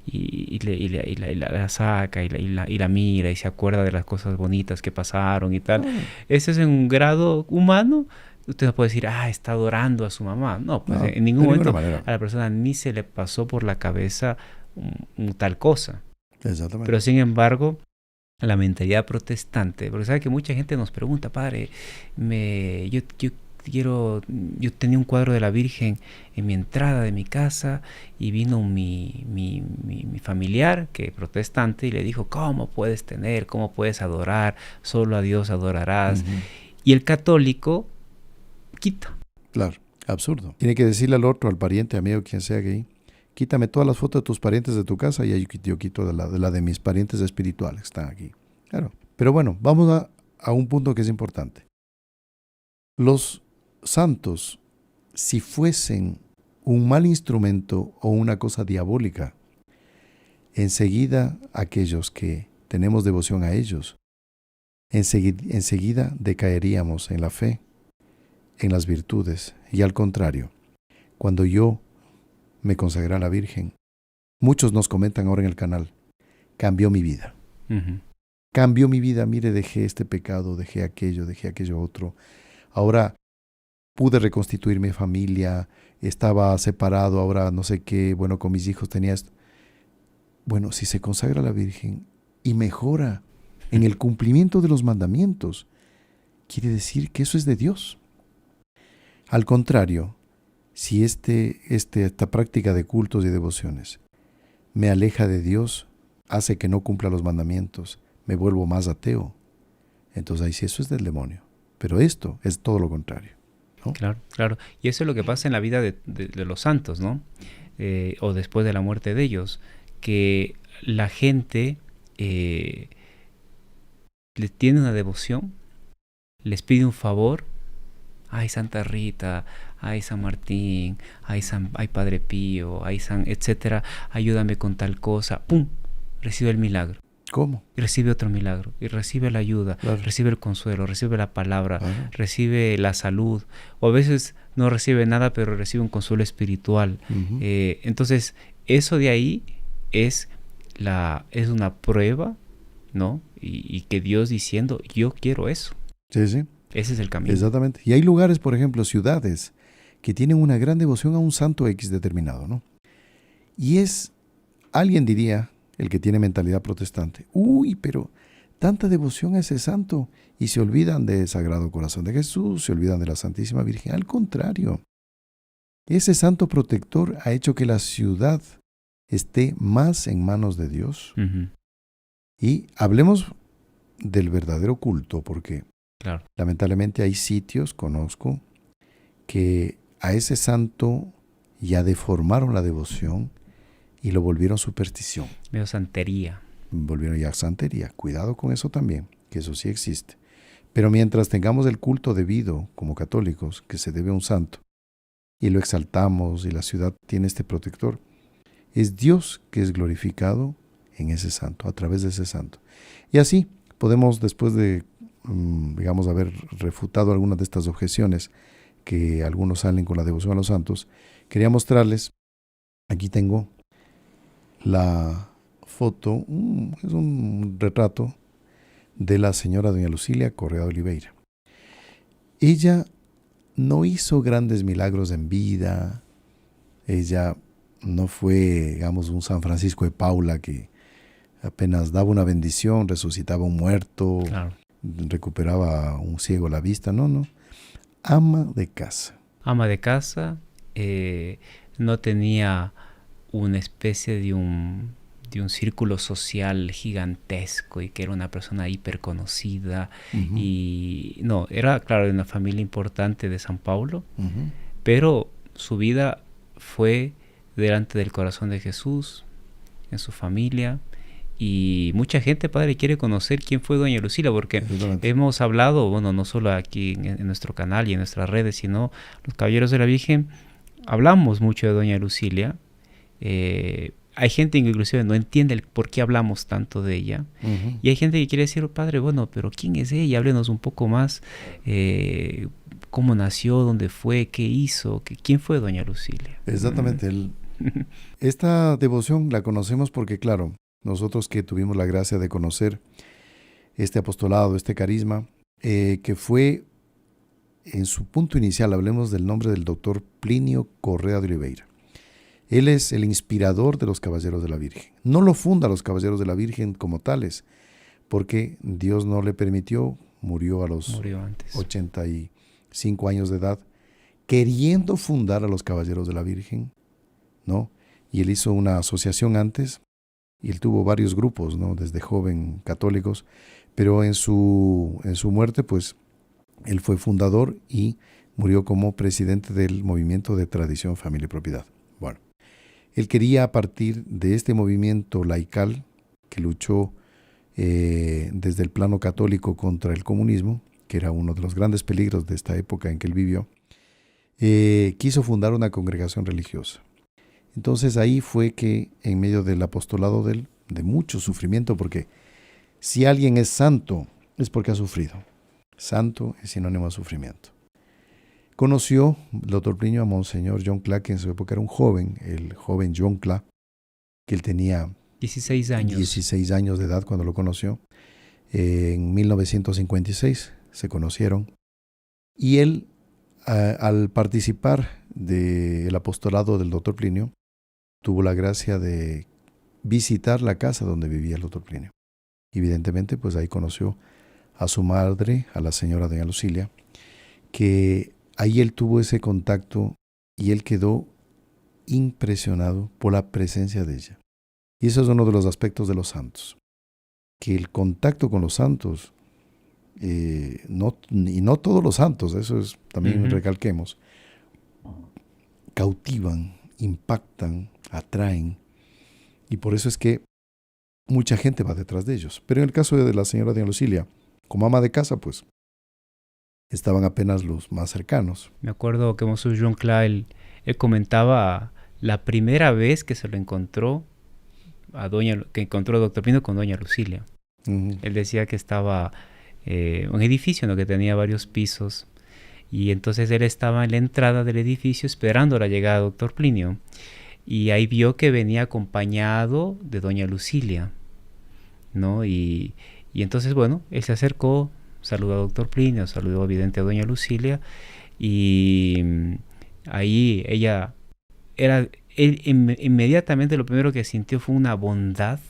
y la saca y la mira y se acuerda de las cosas bonitas que pasaron y tal. Ese es en un grado humano. Usted no puede decir, está adorando a su mamá. No, pues No, en ningún de momento ninguna manera. a la persona ni se le pasó por la cabeza tal cosa. Exactamente. Pero sin embargo, la mentalidad protestante, porque sabe que mucha gente nos pregunta, padre, yo tenía un cuadro de la Virgen en mi entrada de mi casa y vino mi familiar, que es protestante, y le dijo, ¿cómo puedes adorar? Solo a Dios adorarás. Uh-huh. Y el católico quita. Claro, absurdo. Tiene que decirle al otro, al pariente, amigo, quien sea gay, quítame todas las fotos de tus parientes de tu casa y yo quito de la de mis parientes espirituales que están aquí. Claro. Pero bueno, vamos a un punto que es importante. Los santos, si fuesen un mal instrumento o una cosa diabólica, enseguida aquellos que tenemos devoción a ellos, enseguida decaeríamos en la fe, en las virtudes. Y al contrario, cuando yo me consagré a la Virgen, muchos nos comentan ahora en el canal, cambió mi vida. Uh-huh. Cambió mi vida, mire, dejé este pecado, dejé aquello otro. Ahora pude reconstituir mi familia, estaba separado, ahora no sé qué, bueno, con mis hijos tenía esto. Bueno, si se consagra a la Virgen y mejora en el cumplimiento de los mandamientos, quiere decir que eso es de Dios. Al contrario, si esta práctica de cultos y devociones me aleja de Dios, hace que no cumpla los mandamientos, me vuelvo más ateo, entonces ahí sí eso es del demonio. Pero esto es todo lo contrario, ¿no? Claro, claro. Y eso es lo que pasa en la vida de los santos, ¿no? O después de la muerte de ellos, que la gente les tiene una devoción, les pide un favor. Ay, Santa Rita, ay, San Martín, ay, Padre Pío, ay, etcétera, ayúdame con tal cosa. ¡Pum! Recibe el milagro. ¿Cómo? Y recibe otro milagro, y recibe la ayuda, Claro. recibe el consuelo, recibe la palabra, Ajá. recibe la salud, o a veces no recibe nada, pero recibe un consuelo espiritual. Ujú. Entonces, eso de ahí es una prueba, ¿no? Y que Dios diciendo, yo quiero eso. Sí, sí. Ese es el camino. Exactamente. Y hay lugares, por ejemplo, ciudades, que tienen una gran devoción a un santo X determinado, ¿no? Y alguien diría, el que tiene mentalidad protestante, uy, pero tanta devoción a ese santo, y se olvidan del Sagrado Corazón de Jesús, se olvidan de la Santísima Virgen. Al contrario, ese santo protector ha hecho que la ciudad esté más en manos de Dios. Uh-huh. Y hablemos del verdadero culto, porque Claro. lamentablemente hay sitios, conozco, que a ese santo ya deformaron la devoción y lo volvieron superstición. Medio santería. Volvieron ya santería. Cuidado con eso también, que eso sí existe. Pero mientras tengamos el culto debido, como católicos, que se debe a un santo, y lo exaltamos y la ciudad tiene este protector, es Dios que es glorificado en ese santo, a través de ese santo. Y así podemos, después de, digamos, haber refutado algunas de estas objeciones que algunos salen con la devoción a los santos, quería mostrarles, aquí tengo la foto, es un retrato de la señora doña Lucília Correa de Oliveira. Ella no hizo grandes milagros en vida, ella no fue, digamos, un San Francisco de Paula que apenas daba una bendición, resucitaba un muerto, Claro. recuperaba a un ciego la vista, no. Ama de casa. Ama de casa, no tenía una especie de un círculo social gigantesco y que era una persona hiper conocida. Uh-huh. Y no, era, claro, de una familia importante de San Paulo, Uh-huh. pero su vida fue delante del corazón de Jesús, en su familia. Y mucha gente, padre, quiere conocer quién fue doña Lucília, porque hemos hablado, bueno, no solo aquí en nuestro canal y en nuestras redes, sino los Caballeros de la Virgen, hablamos mucho de doña Lucília. Hay gente que inclusive no entiende el por qué hablamos tanto de ella. Uh-huh. Y hay gente que quiere decir, padre, bueno, pero ¿quién es ella? Háblenos un poco más, cómo nació, dónde fue, qué hizo, quién fue doña Lucília. Exactamente. Esta devoción la conocemos porque, claro, nosotros que tuvimos la gracia de conocer este apostolado, este carisma, que fue en su punto inicial, hablemos del nombre del doctor Plinio Correa de Oliveira. Él es el inspirador de los Caballeros de la Virgen. No lo funda los Caballeros de la Virgen como tales, porque Dios no le permitió, murió antes. 85 años de edad, queriendo fundar a los Caballeros de la Virgen, ¿no? Y él hizo una asociación antes, y él tuvo varios grupos, ¿no? Desde joven católicos, pero en su muerte, pues, él fue fundador y murió como presidente del movimiento de tradición, familia y propiedad. Bueno, él quería, a partir de este movimiento laical que luchó desde el plano católico contra el comunismo, que era uno de los grandes peligros de esta época en que él vivió, quiso fundar una congregación religiosa. Entonces ahí fue que, en medio del apostolado de mucho sufrimiento, porque si alguien es santo es porque ha sufrido. Santo es sinónimo de sufrimiento. Conoció el doctor Plinio a Monseñor John Clark, que en su época era un joven, el joven John Clark, que él tenía 16 años. 16 años de edad cuando lo conoció. En 1956 se conocieron. Y él, al participar del apostolado del doctor Plinio, tuvo la gracia de visitar la casa donde vivía el doctor Plinio. Evidentemente, pues ahí conoció a su madre, a la señora doña Lucília, que ahí él tuvo ese contacto y él quedó impresionado por la presencia de ella. Y eso es uno de los aspectos de los santos, que el contacto con los santos no todos los santos, eso es también recalquemos, cautivan, impactan, atraen, y por eso es que mucha gente va detrás de ellos. Pero en el caso de la señora Doña Lucilia, como ama de casa, pues estaban apenas los más cercanos. Me acuerdo que Monseñor Joan Cla, él comentaba la primera vez que se lo encontró que encontró a Dr. Plinio con Doña Lucilia. Él decía que estaba un edificio, ¿no?, que tenía varios pisos, y entonces él estaba en la entrada del edificio esperando la llegada de Dr. Plinio, y ahí vio que venía acompañado de Doña Lucilia, ¿no? Y entonces, bueno, él se acercó, saludó a Dr. Plinio, saludó evidente a Doña Lucilia, y ahí él inmediatamente lo primero que sintió fue una bondad.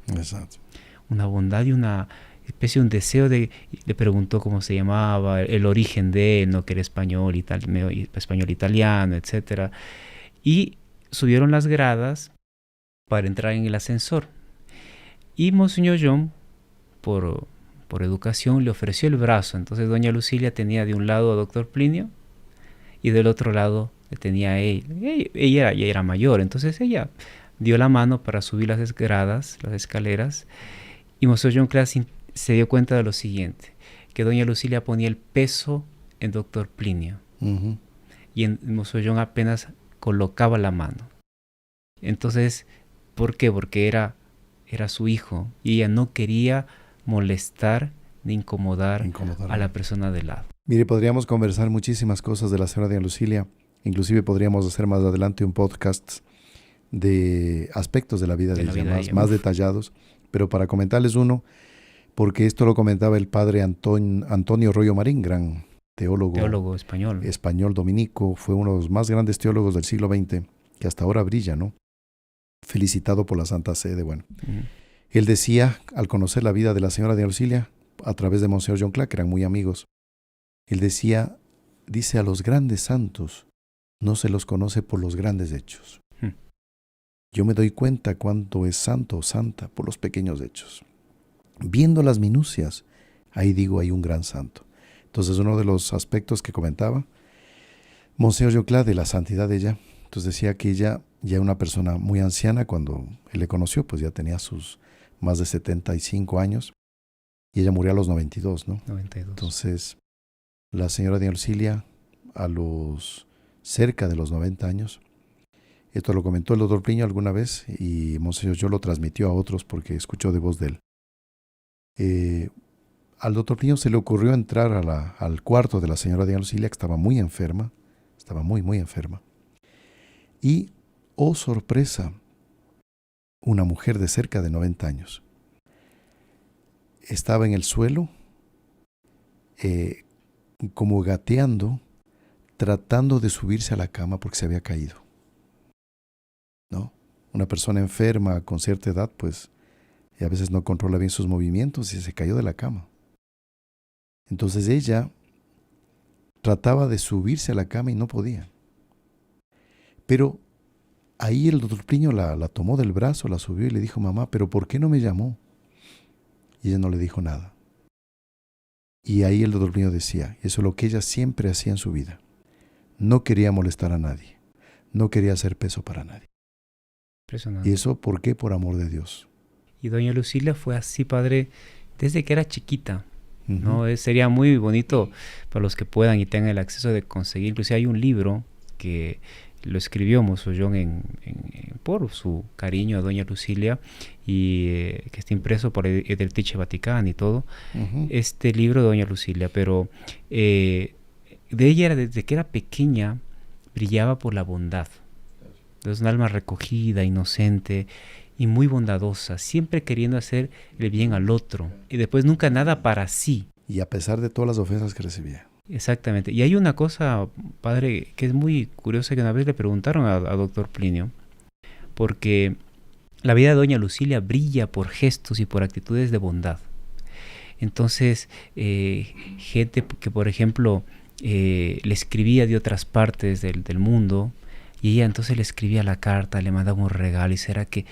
Exacto. Una bondad y una especie de un deseo le preguntó cómo se llamaba, el origen de él, ¿no?, que era español italiano, etcétera. Y subieron las gradas para entrar en el ascensor. Y Monseñor John, por educación, le ofreció el brazo. Entonces Doña Lucilia tenía de un lado a Dr. Plinio y del otro lado tenía a él. Ella ya era mayor, entonces ella dio la mano para subir las escaleras. Y Monseñor John Cla se dio cuenta de lo siguiente, que Doña Lucilia ponía el peso en Dr. Plinio. Y Monseñor John apenas colocaba la mano. Entonces, ¿por qué? Porque era su hijo y ella no quería molestar ni incomodar a la persona de lado. Mire, podríamos conversar muchísimas cosas de la señora Doña Lucilia. Inclusive podríamos hacer más adelante un podcast de aspectos de la vida de ella, más detallados. Pero para comentarles uno, porque esto lo comentaba el padre Antonio Royo Marín, gran teólogo español dominico, fue uno de los más grandes teólogos del siglo XX, que hasta ahora brilla, ¿no? Felicitado por la Santa Sede, bueno. Él decía, al conocer la vida de la señora Doña Lucilia, a través de Monseñor John Cla, que eran muy amigos, él dice, a los grandes santos no se los conoce por los grandes hechos. Yo me doy cuenta cuánto es santo o santa por los pequeños hechos. Viendo las minucias, ahí digo, hay un gran santo. Entonces, uno de los aspectos que comentaba Monseñor John Cla de la santidad de ella, entonces decía que ella ya era una persona muy anciana cuando él le conoció, pues ya tenía sus más de 75 años y ella murió a los 92, ¿no? 92. Entonces, la señora Doña Lucilia, a los cerca de los 90 años, esto lo comentó el doctor Plinio alguna vez y Monseñor John lo transmitió a otros porque escuchó de voz de él. Al doctor Plinio se le ocurrió entrar al cuarto de la señora Doña Lucilia, que estaba muy enferma, estaba muy, muy enferma. Y, oh sorpresa, una mujer de cerca de 90 años estaba en el suelo, como gateando, tratando de subirse a la cama porque se había caído. ¿No? Una persona enferma con cierta edad, pues, y a veces no controla bien sus movimientos y se cayó de la cama. Entonces ella trataba de subirse a la cama y no podía. Pero ahí el doctor Plinio la tomó del brazo, la subió y le dijo, mamá, ¿pero por qué no me llamó? Y ella no le dijo nada. Y ahí el doctor Plinio decía, eso es lo que ella siempre hacía en su vida. No quería molestar a nadie. No quería hacer peso para nadie. Impresionante. ¿Y eso por qué? Por amor de Dios. Y Doña Lucilia fue así, padre, desde que era chiquita. ¿No? Sería muy bonito para los que puedan y tengan el acceso de conseguir. Inclusive hay un libro que lo escribió Monseñor John por su cariño a Doña Lucilia y que está impreso por Edeltiche Vaticano y todo. Este libro de Doña Lucilia, pero de ella desde que era pequeña brillaba por la bondad. Es un alma recogida, inocente y muy bondadosa, siempre queriendo hacer el bien al otro y después nunca nada para sí. Y a pesar de todas las ofensas que recibía. Exactamente. Y hay una cosa, padre, que es muy curiosa, que una vez le preguntaron a doctor Plinio, porque la vida de Doña Lucilia brilla por gestos y por actitudes de bondad. Entonces, gente que, por ejemplo, le escribía de otras partes del mundo Y ella entonces le escribía la carta, le mandaba un regalo, y será que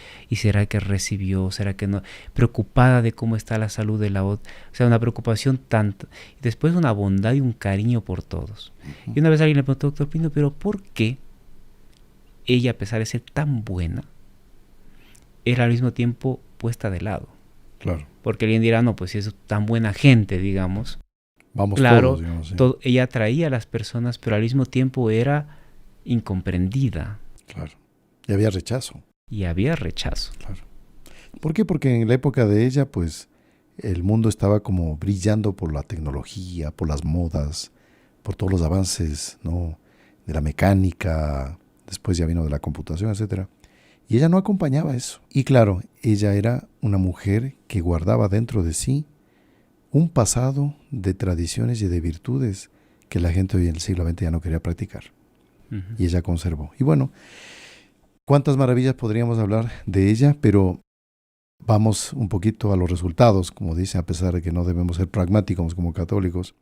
recibió, será que no, preocupada de cómo está la salud de la otra, o sea, una preocupación tanto, y después una bondad y un cariño por todos. Y una vez alguien le preguntó, doctor Pino, pero ¿por qué ella, a pesar de ser tan buena, era al mismo tiempo puesta de lado? Claro. Porque alguien dirá, no, pues si es tan buena gente, digamos. Vamos Claro, todos, digamos, sí. ella atraía a las personas, pero al mismo tiempo era incomprendida. Claro. Y había rechazo. Y había rechazo. Claro. ¿Por qué? Porque en la época de ella, pues, el mundo estaba como brillando por la tecnología, por las modas, por todos los avances, ¿no? De la mecánica, después ya vino de la computación, etcétera. Y ella no acompañaba eso. Y claro, ella era una mujer que guardaba dentro de sí un pasado de tradiciones y de virtudes que la gente hoy en el siglo XX ya no quería practicar. Uh-huh. Y ella conservó. Y bueno, cuántas maravillas podríamos hablar de ella, pero vamos un poquito a los resultados, como dice, a pesar de que no debemos ser pragmáticos como católicos,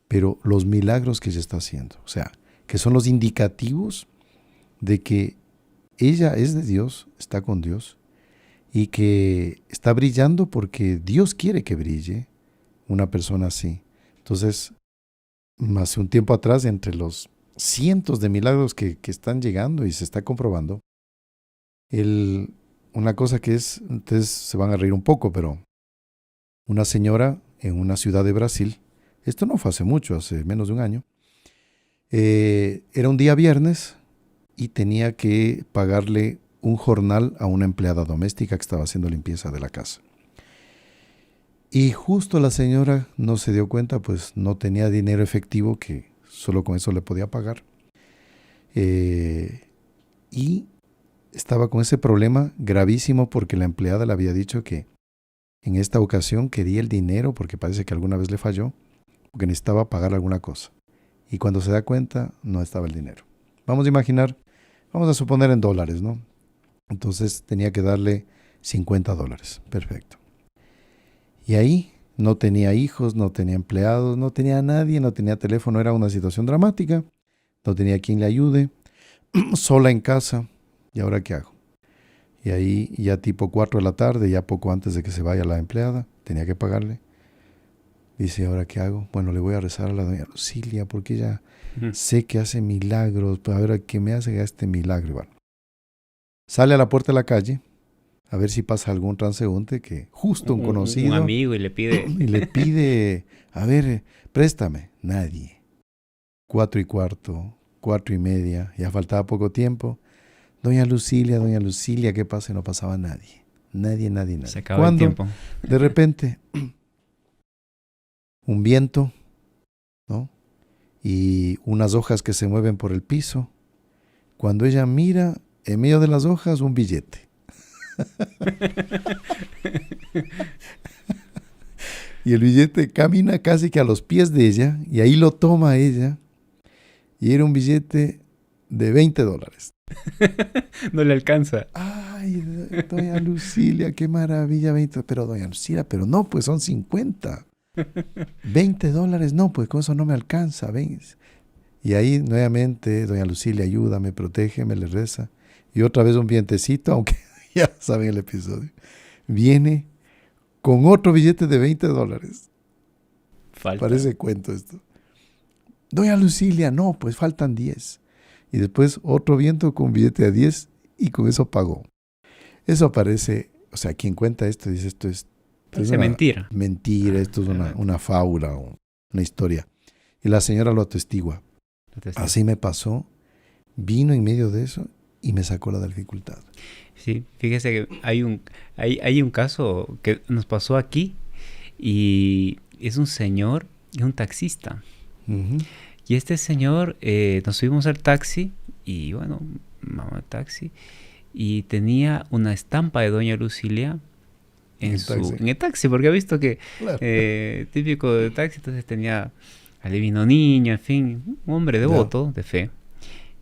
pero los milagros que ella está haciendo, o sea, que son los indicativos de que ella es de Dios, está con Dios, y que está brillando porque Dios quiere que brille una persona así. Entonces, hace un tiempo atrás, entre los cientos de milagros que están llegando y se está comprobando, una cosa que es, ustedes se van a reír un poco, pero una señora en una ciudad de Brasil, esto no fue hace mucho, hace menos de un año, era un día viernes y tenía que pagarle un jornal a una empleada doméstica que estaba haciendo limpieza de la casa. Y justo la señora no se dio cuenta, pues no tenía dinero efectivo, que solo con eso le podía pagar. Y estaba con ese problema gravísimo porque la empleada le había dicho que en esta ocasión quería el dinero porque parece que alguna vez le falló, porque necesitaba pagar alguna cosa. Y cuando se da cuenta, no estaba el dinero. Vamos a imaginar, vamos a suponer en dólares, ¿no? Entonces tenía que darle $50. Perfecto. Y ahí no tenía hijos, no tenía empleados, no tenía nadie, no tenía teléfono. Era una situación dramática. No tenía quien le ayude. Sola en casa. ¿Y ahora qué hago? Y ahí ya tipo 4 de la tarde, ya poco antes de que se vaya la empleada, tenía que pagarle. Dice, ¿ahora qué hago? Bueno, le voy a rezar a la doña Lucilia porque ella sé que hace milagros. Pues a ver, ¿qué me hace este milagro? Bueno, sale a la puerta de la calle a ver si pasa algún transeúnte que justo un conocido. Un amigo y le pide. Y le pide, a ver, préstame. Nadie. 4:15, 4:30, ya faltaba poco tiempo. Doña Lucilia, ¿qué pasa? Y no pasaba nadie. Nadie. Se acaba el tiempo. De repente, un viento, ¿no? Y unas hojas que se mueven por el piso. Cuando ella mira, en medio de las hojas, un billete. Y el billete camina casi que a los pies de ella, y ahí lo toma ella, y era un billete de $20. No le alcanza. Ay, doña Lucilia, qué maravilla, 20. Pero doña Lucilia, pero no, pues son 50. $20, no, pues con eso no me alcanza, ¿ves? Y ahí nuevamente, doña Lucilia, ayúdame, protégeme, le reza. Y otra vez un vientecito, aunque ya saben el episodio, viene con otro billete de $20. Falta. Parece cuento esto. Doña Lucilia, no, pues faltan 10. Y después otro viento con un billete de 10 y con eso pagó. Eso parece, o sea, quien cuenta esto dice esto es mentira. Mentira, esto es una fábula o una historia. Y la señora lo atestigua. Así me pasó, vino en medio de eso y me sacó la dificultad. Sí, fíjese que hay un caso que nos pasó aquí y es un señor y un taxista. Uh-huh. Y este señor, nos subimos al taxi y bueno, mamá taxi, y tenía una estampa de doña Lucilia en el taxi, porque ha visto que claro. Típico de taxi, entonces tenía al divino niño, en fin, un hombre devoto, de fe,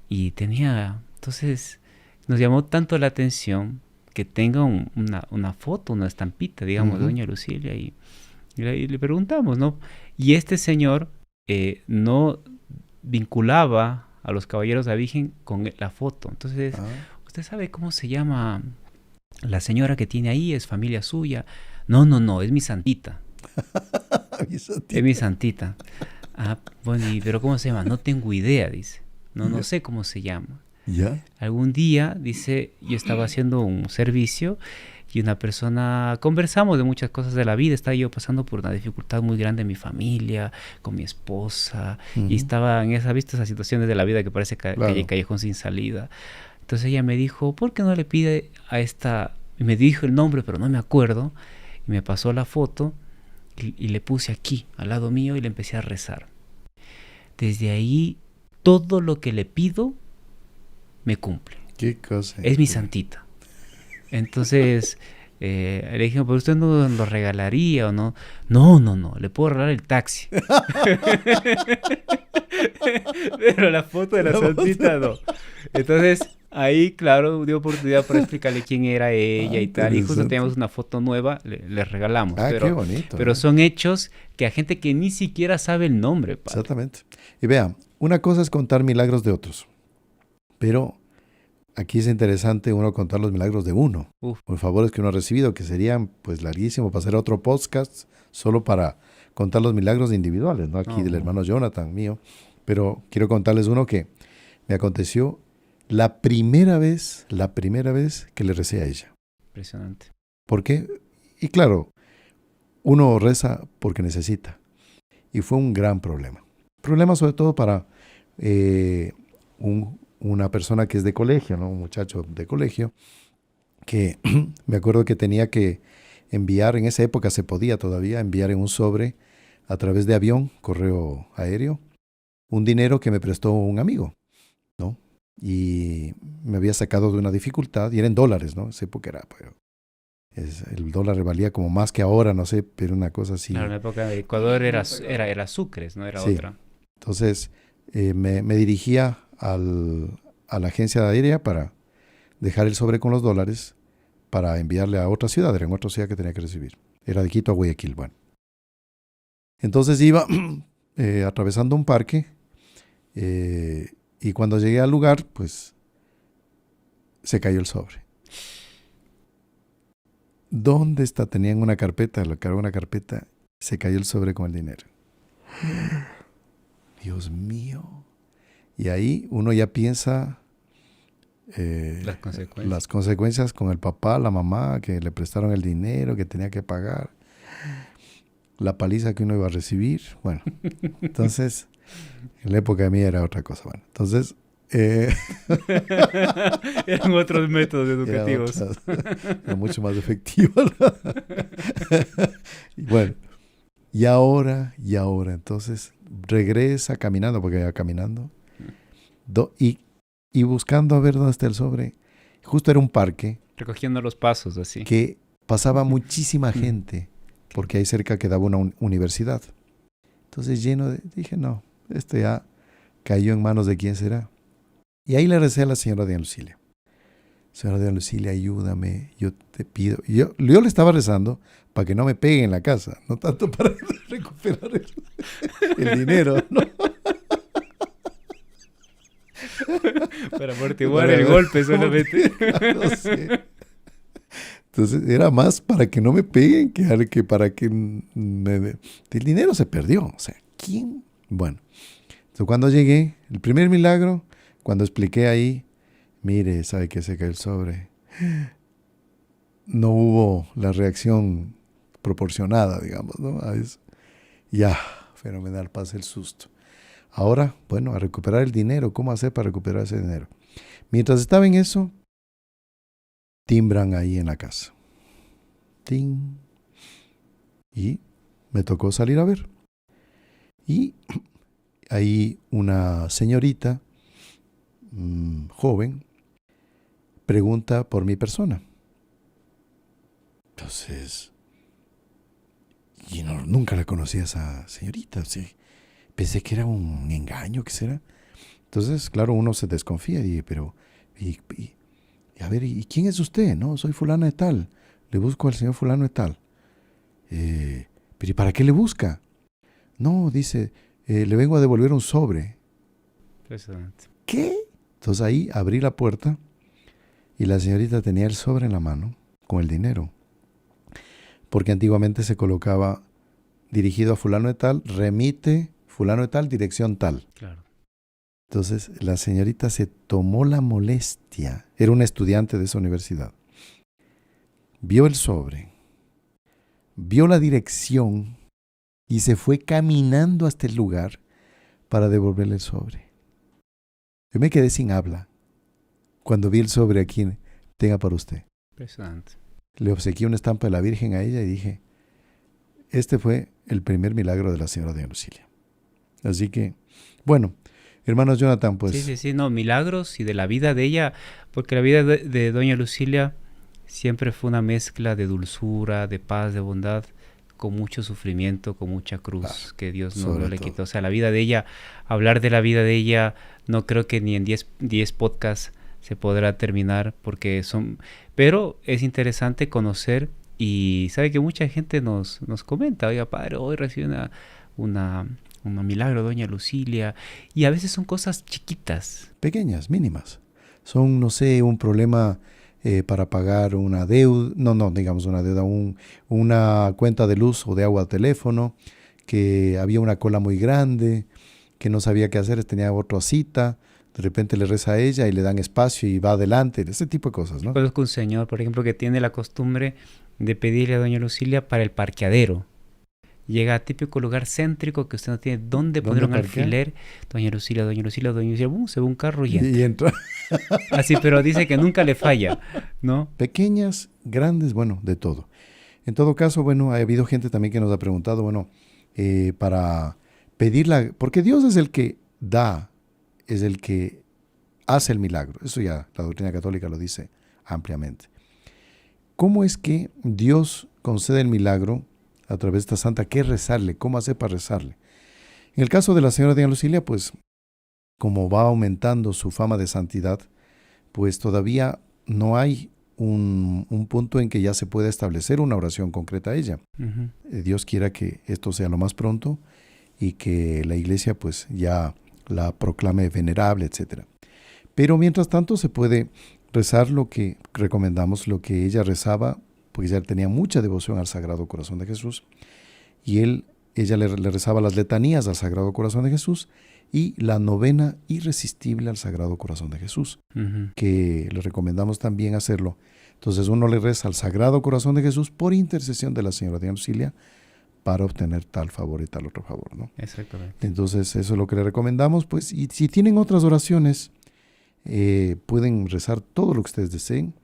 y tenía, entonces nos llamó tanto la atención que tenga una foto, una estampita, digamos, de doña Lucilia, y le preguntamos, ¿no? Y este señor no vinculaba a los caballeros de la Virgen con la foto. Entonces, ¿usted sabe cómo se llama la señora que tiene ahí? ¿Es familia suya? No, es mi santita. Mi santita. Es mi santita. Ah, bueno, pero ¿cómo se llama? No tengo idea, dice. No sé cómo se llama. ¿Ya? Algún día, dice, yo estaba haciendo un servicio y una persona, conversamos de muchas cosas de la vida, estaba yo pasando por una dificultad muy grande en mi familia, con mi esposa, y estaba en esas situaciones de la vida que parece calle callejón sin salida. Entonces ella me dijo, ¿por qué no le pide a esta? Y me dijo el nombre, pero no me acuerdo, y me pasó la foto y le puse aquí, al lado mío, y le empecé a rezar. Desde ahí, todo lo que le pido me cumple. ¿Qué cosa? Es mi santita. Entonces le dije, ¿pero usted no lo regalaría o no? No, le puedo regalar el taxi. Pero la foto de la santita no. Entonces ahí, claro, dio oportunidad para explicarle quién era ella y tal. Y justo teníamos una foto nueva, le regalamos. Qué bonito. Pero son hechos que a gente que ni siquiera sabe el nombre, padre. Exactamente. Y vea, una cosa es contar milagros de otros, pero aquí es interesante uno contar los milagros de uno, por favores que uno ha recibido, que serían pues larguísimo para hacer otro podcast solo para contar los milagros individuales, ¿no? Aquí del hermano Jonathan mío, pero quiero contarles uno que me aconteció la primera vez que le recé a ella. Impresionante. ¿Por qué? Y claro, uno reza porque necesita, y fue un gran problema. Problema sobre todo para una persona que es de colegio, ¿no? Un muchacho de colegio, que me acuerdo que tenía que enviar, en esa época se podía todavía enviar en un sobre a través de avión, correo aéreo, un dinero que me prestó un amigo, ¿no? Y me había sacado de una dificultad, y era en dólares, ¿no? Esa época era, pues, el dólar valía como más que ahora, no sé, pero una cosa así. Claro, en la época de Ecuador era sucres, no era otra. Entonces me dirigía a la agencia aérea para dejar el sobre con los dólares para enviarle a otra ciudad. Era en otra ciudad que tenía que recibir. Era de Quito a Guayaquil. Bueno. Entonces iba atravesando un parque y cuando llegué al lugar, pues se cayó el sobre. ¿Dónde está? Tenían una carpeta, lo cargó una carpeta, se cayó el sobre con el dinero. Dios mío. Y ahí uno ya piensa las consecuencias con el papá, la mamá, que le prestaron el dinero, que tenía que pagar, la paliza que uno iba a recibir. Bueno, entonces, en la época de mí era otra cosa. Bueno, entonces... eran otros métodos educativos. Era mucho más efectivo. Bueno, y ahora, entonces regresa caminando, porque iba caminando, y buscando a ver dónde está el sobre. Justo era un parque. Recogiendo los pasos, así. Que pasaba muchísima gente, porque ahí cerca quedaba una universidad. Entonces dije, no, esto ya cayó en manos de quién será. Y ahí le recé a la señora Diana Lucilia. Señora Diana Lucilia, ayúdame, yo te pido. Yo le estaba rezando para que no me pegue en la casa, no tanto para recuperar el dinero, ¿no? Para amortiguar el golpe solamente. No sé. Entonces era más para que no me peguen que para que el dinero se perdió. O sea, ¿quién? Bueno, entonces cuando llegué, el primer milagro, cuando expliqué ahí, mire, ¿sabe qué? Se cayó el sobre. No hubo la reacción proporcionada, digamos, ¿no? A eso. Ya, fenomenal, pasa el susto. Ahora, bueno, a recuperar el dinero. ¿Cómo hacer para recuperar ese dinero? Mientras estaba en eso, timbran ahí en la casa. ¡Ting! Y me tocó salir a ver. Y ahí una señorita joven pregunta por mi persona. Entonces, y nunca la conocí a esa señorita. ¿Sí? Pensé que era un engaño, ¿qué será? Entonces, claro, uno se desconfía y dije, pero, a ver, ¿y quién es usted? No, soy fulano de tal. Le busco al señor fulano de tal. Pero ¿y para qué le busca? No, dice, le vengo a devolver un sobre. Impresionante. ¿qué? Entonces ahí abrí la puerta y la señorita tenía el sobre en la mano con el dinero. Porque antiguamente se colocaba dirigido a fulano de tal, remite fulano de tal, dirección tal. Claro. Entonces la señorita se tomó la molestia, era una estudiante de esa universidad, vio el sobre, vio la dirección y se fue caminando hasta el lugar para devolverle el sobre. Yo me quedé sin habla cuando vi el sobre aquí, tenga para usted. Impresionante. Le obsequié una estampa de la Virgen a ella y dije, este fue el primer milagro de la señora doña Lucilia. Así que, bueno, hermanos Jonathan, pues... Sí, no, milagros y de la vida de ella, porque la vida de doña Lucilia siempre fue una mezcla de dulzura, de paz, de bondad, con mucho sufrimiento, con mucha cruz que Dios no le quitó. O sea, la vida de ella, hablar de la vida de ella, no creo que ni en 10 podcasts se podrá terminar, porque son... Pero es interesante conocer, y sabe que mucha gente nos comenta, oiga, padre, hoy recibí un milagro, doña Lucilia, y a veces son cosas chiquitas. Pequeñas, mínimas. Son, no sé, un problema para pagar una deuda, digamos una deuda, una cuenta de luz o de agua al teléfono, que había una cola muy grande, que no sabía qué hacer, tenía otra cita, de repente le reza a ella y le dan espacio y va adelante, ese tipo de cosas, ¿no? Conozco un señor, por ejemplo, que tiene la costumbre de pedirle a doña Lucilia para el parqueadero. Llega a típico lugar céntrico que usted no tiene dónde poner un alfiler. Doña Lucilia, se ve un carro y entra. Y entra. Así, pero dice que nunca le falla, ¿no? Pequeñas, grandes, bueno, de todo. En todo caso, bueno, ha habido gente también que nos ha preguntado, bueno, para pedirla, porque Dios es el que da, es el que hace el milagro. Eso ya la doctrina católica lo dice ampliamente. ¿Cómo es que Dios concede el milagro a través de esta santa? ¿Qué rezarle? ¿Cómo hacer para rezarle? En el caso de la señora doña Lucilia, pues como va aumentando su fama de santidad, pues todavía no hay un punto en que ya se pueda establecer una oración concreta a ella. Uh-huh. Dios quiera que esto sea lo más pronto y que la iglesia pues ya la proclame venerable, etc. Pero mientras tanto se puede rezar lo que recomendamos, lo que ella rezaba, porque ella tenía mucha devoción al Sagrado Corazón de Jesús, y ella le rezaba las letanías al Sagrado Corazón de Jesús y la novena irresistible al Sagrado Corazón de Jesús, Uh-huh. que le recomendamos también hacerlo. Entonces uno le reza al Sagrado Corazón de Jesús por intercesión de la señora doña Lucilia para obtener tal favor y tal otro favor, ¿no? Exactamente. Entonces eso es lo que le recomendamos, pues, y si tienen otras oraciones, pueden rezar todo lo que ustedes deseen,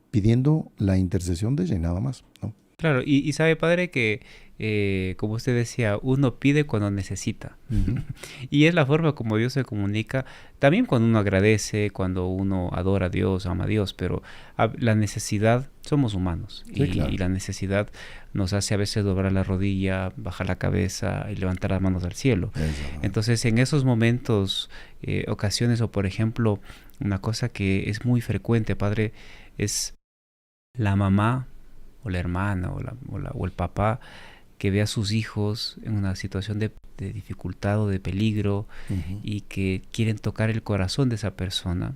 pidiendo la intercesión de ella y nada más, ¿no? Claro, y sabe, padre, que como usted decía, uno pide cuando necesita. Uh-huh. Y es la forma como Dios se comunica, también cuando uno agradece, cuando uno adora a Dios, ama a Dios, pero la necesidad, somos humanos, Sí, claro. y la necesidad nos hace a veces doblar la rodilla, bajar la cabeza y levantar las manos al cielo. Entonces, en esos momentos, ocasiones, o por ejemplo, una cosa que es muy frecuente, padre, es la mamá o la hermana o el papá que ve a sus hijos en una situación de dificultad o de peligro, Uh-huh. y que quieren tocar el corazón de esa persona,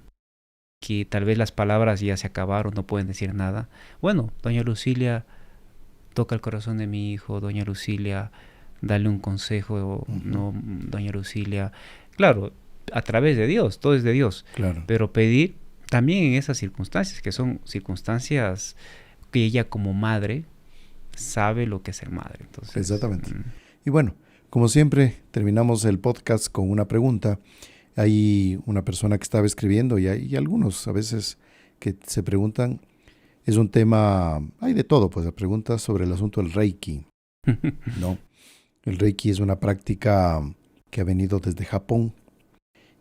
que tal vez las palabras ya se acabaron, no pueden decir nada. Bueno, doña Lucilia, toca el corazón de mi hijo, doña Lucilia, dale un consejo, Uh-huh. no, doña Lucilia. Claro, a través de Dios, todo es de Dios. Claro. Pero pedir también en esas circunstancias, que son circunstancias que ella como madre sabe lo que es ser madre. Entonces, exactamente. Y bueno, como siempre, terminamos el podcast con una pregunta. Hay una persona que estaba escribiendo y hay algunos a veces que se preguntan, es un tema, hay de todo, pues, preguntas sobre el asunto del Reiki, ¿no? El Reiki es una práctica que ha venido desde Japón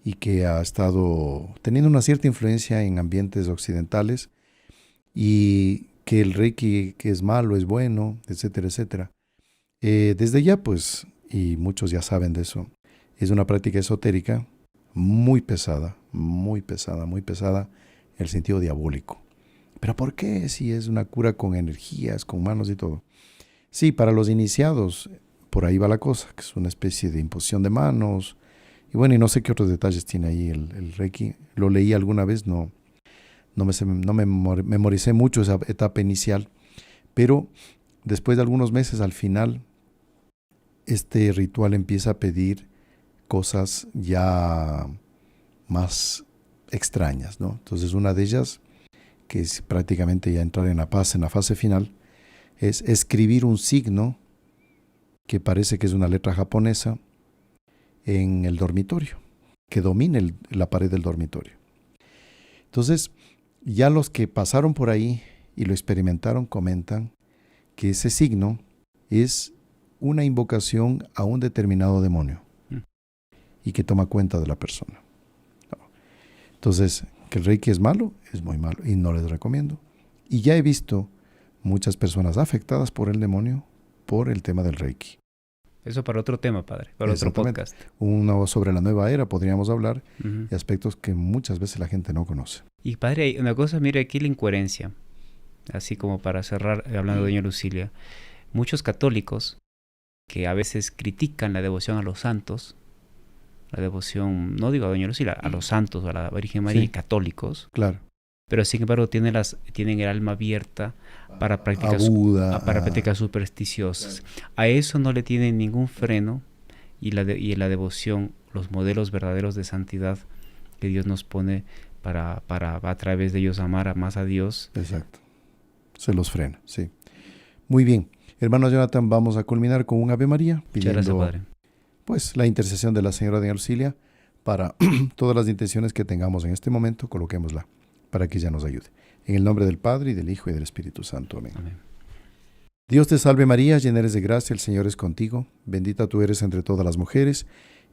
y que ha estado teniendo una cierta influencia en ambientes occidentales, y que el Reiki que es malo, es bueno, etcétera, etcétera. Desde ya, pues, y muchos ya saben de eso, es una práctica esotérica muy pesada, muy pesada, muy pesada en el sentido diabólico. ¿Pero por qué? Si es una cura con energías, con manos y todo. Sí, para los iniciados, por ahí va la cosa, que es una especie de imposición de manos Y bueno, y no sé qué otros detalles tiene ahí el Reiki. Lo leí alguna vez, no me memoricé mucho esa etapa inicial, pero después de algunos meses, al final, este ritual empieza a pedir cosas ya más extrañas, ¿no? Entonces, una de ellas, que es prácticamente ya entrar en la paz, en la fase final, es escribir un signo que parece que es una letra japonesa en el dormitorio, que domine la pared del dormitorio. Entonces, ya los que pasaron por ahí y lo experimentaron comentan que ese signo es una invocación a un determinado demonio y que toma cuenta de la persona. Entonces, que el Reiki es malo, es muy malo y no les recomiendo. Y ya he visto muchas personas afectadas por el demonio por el tema del Reiki. Eso para otro tema, padre, para otro podcast. Uno sobre la nueva era podríamos hablar de aspectos que muchas veces la gente no conoce. Y padre, hay una cosa, mire aquí la incoherencia, así como para cerrar hablando de doña Lucilia. Muchos católicos que a veces critican la devoción a los santos, la devoción, no digo a doña Lucilia, a los santos, a la Virgen María, sí, católicos, claro, pero sin embargo tienen el alma abierta para prácticas supersticiosas. Claro. A eso no le tienen ningún freno y la devoción, los modelos verdaderos de santidad que Dios nos pone para a través de ellos amar más a Dios. Exacto. Se los frena, sí. Muy bien. Hermano Jonathan, vamos a culminar con un Ave María, pidiendo, gracias, padre, pues, la intercesión de la Señora de Auxilia para todas las intenciones que tengamos en este momento, coloquémosla para que ella nos ayude. En el nombre del Padre, y del Hijo, y del Espíritu Santo. Amén. Amén. Dios te salve María, llena eres de gracia, el Señor es contigo. Bendita tú eres entre todas las mujeres,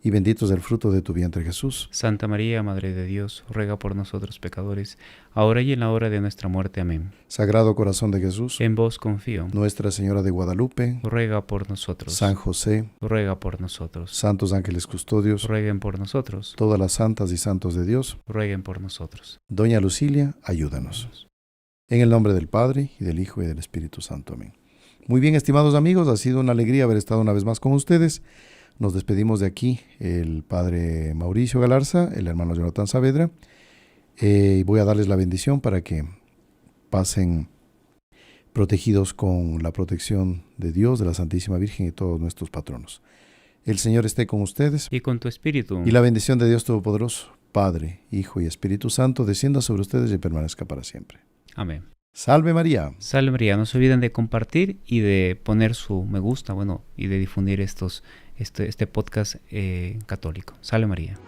y bendito es el fruto de tu vientre Jesús. Santa María, Madre de Dios, ruega por nosotros pecadores, ahora y en la hora de nuestra muerte. Amén. Sagrado Corazón de Jesús, en vos confío. Nuestra Señora de Guadalupe, ruega por nosotros. San José, ruega por nosotros. Santos ángeles custodios, rueguen por nosotros. Todas las santas y santos de Dios, rueguen por nosotros. Doña Lucilia, ayúdanos. En el nombre del Padre, y del Hijo, y del Espíritu Santo. Amén. Muy bien, estimados amigos, ha sido una alegría haber estado una vez más con ustedes. Nos despedimos de aquí el Padre Mauricio Galarza, el hermano Jonathan Saavedra. Voy a darles la bendición para que pasen protegidos con la protección de Dios, de la Santísima Virgen y todos nuestros patronos. El Señor esté con ustedes. Y con tu espíritu. Y la bendición de Dios Todopoderoso, Padre, Hijo y Espíritu Santo, descienda sobre ustedes y permanezca para siempre. Amén. Salve María. Salve María. No se olviden de compartir y de poner su me gusta, y de difundir este podcast católico. Salve María.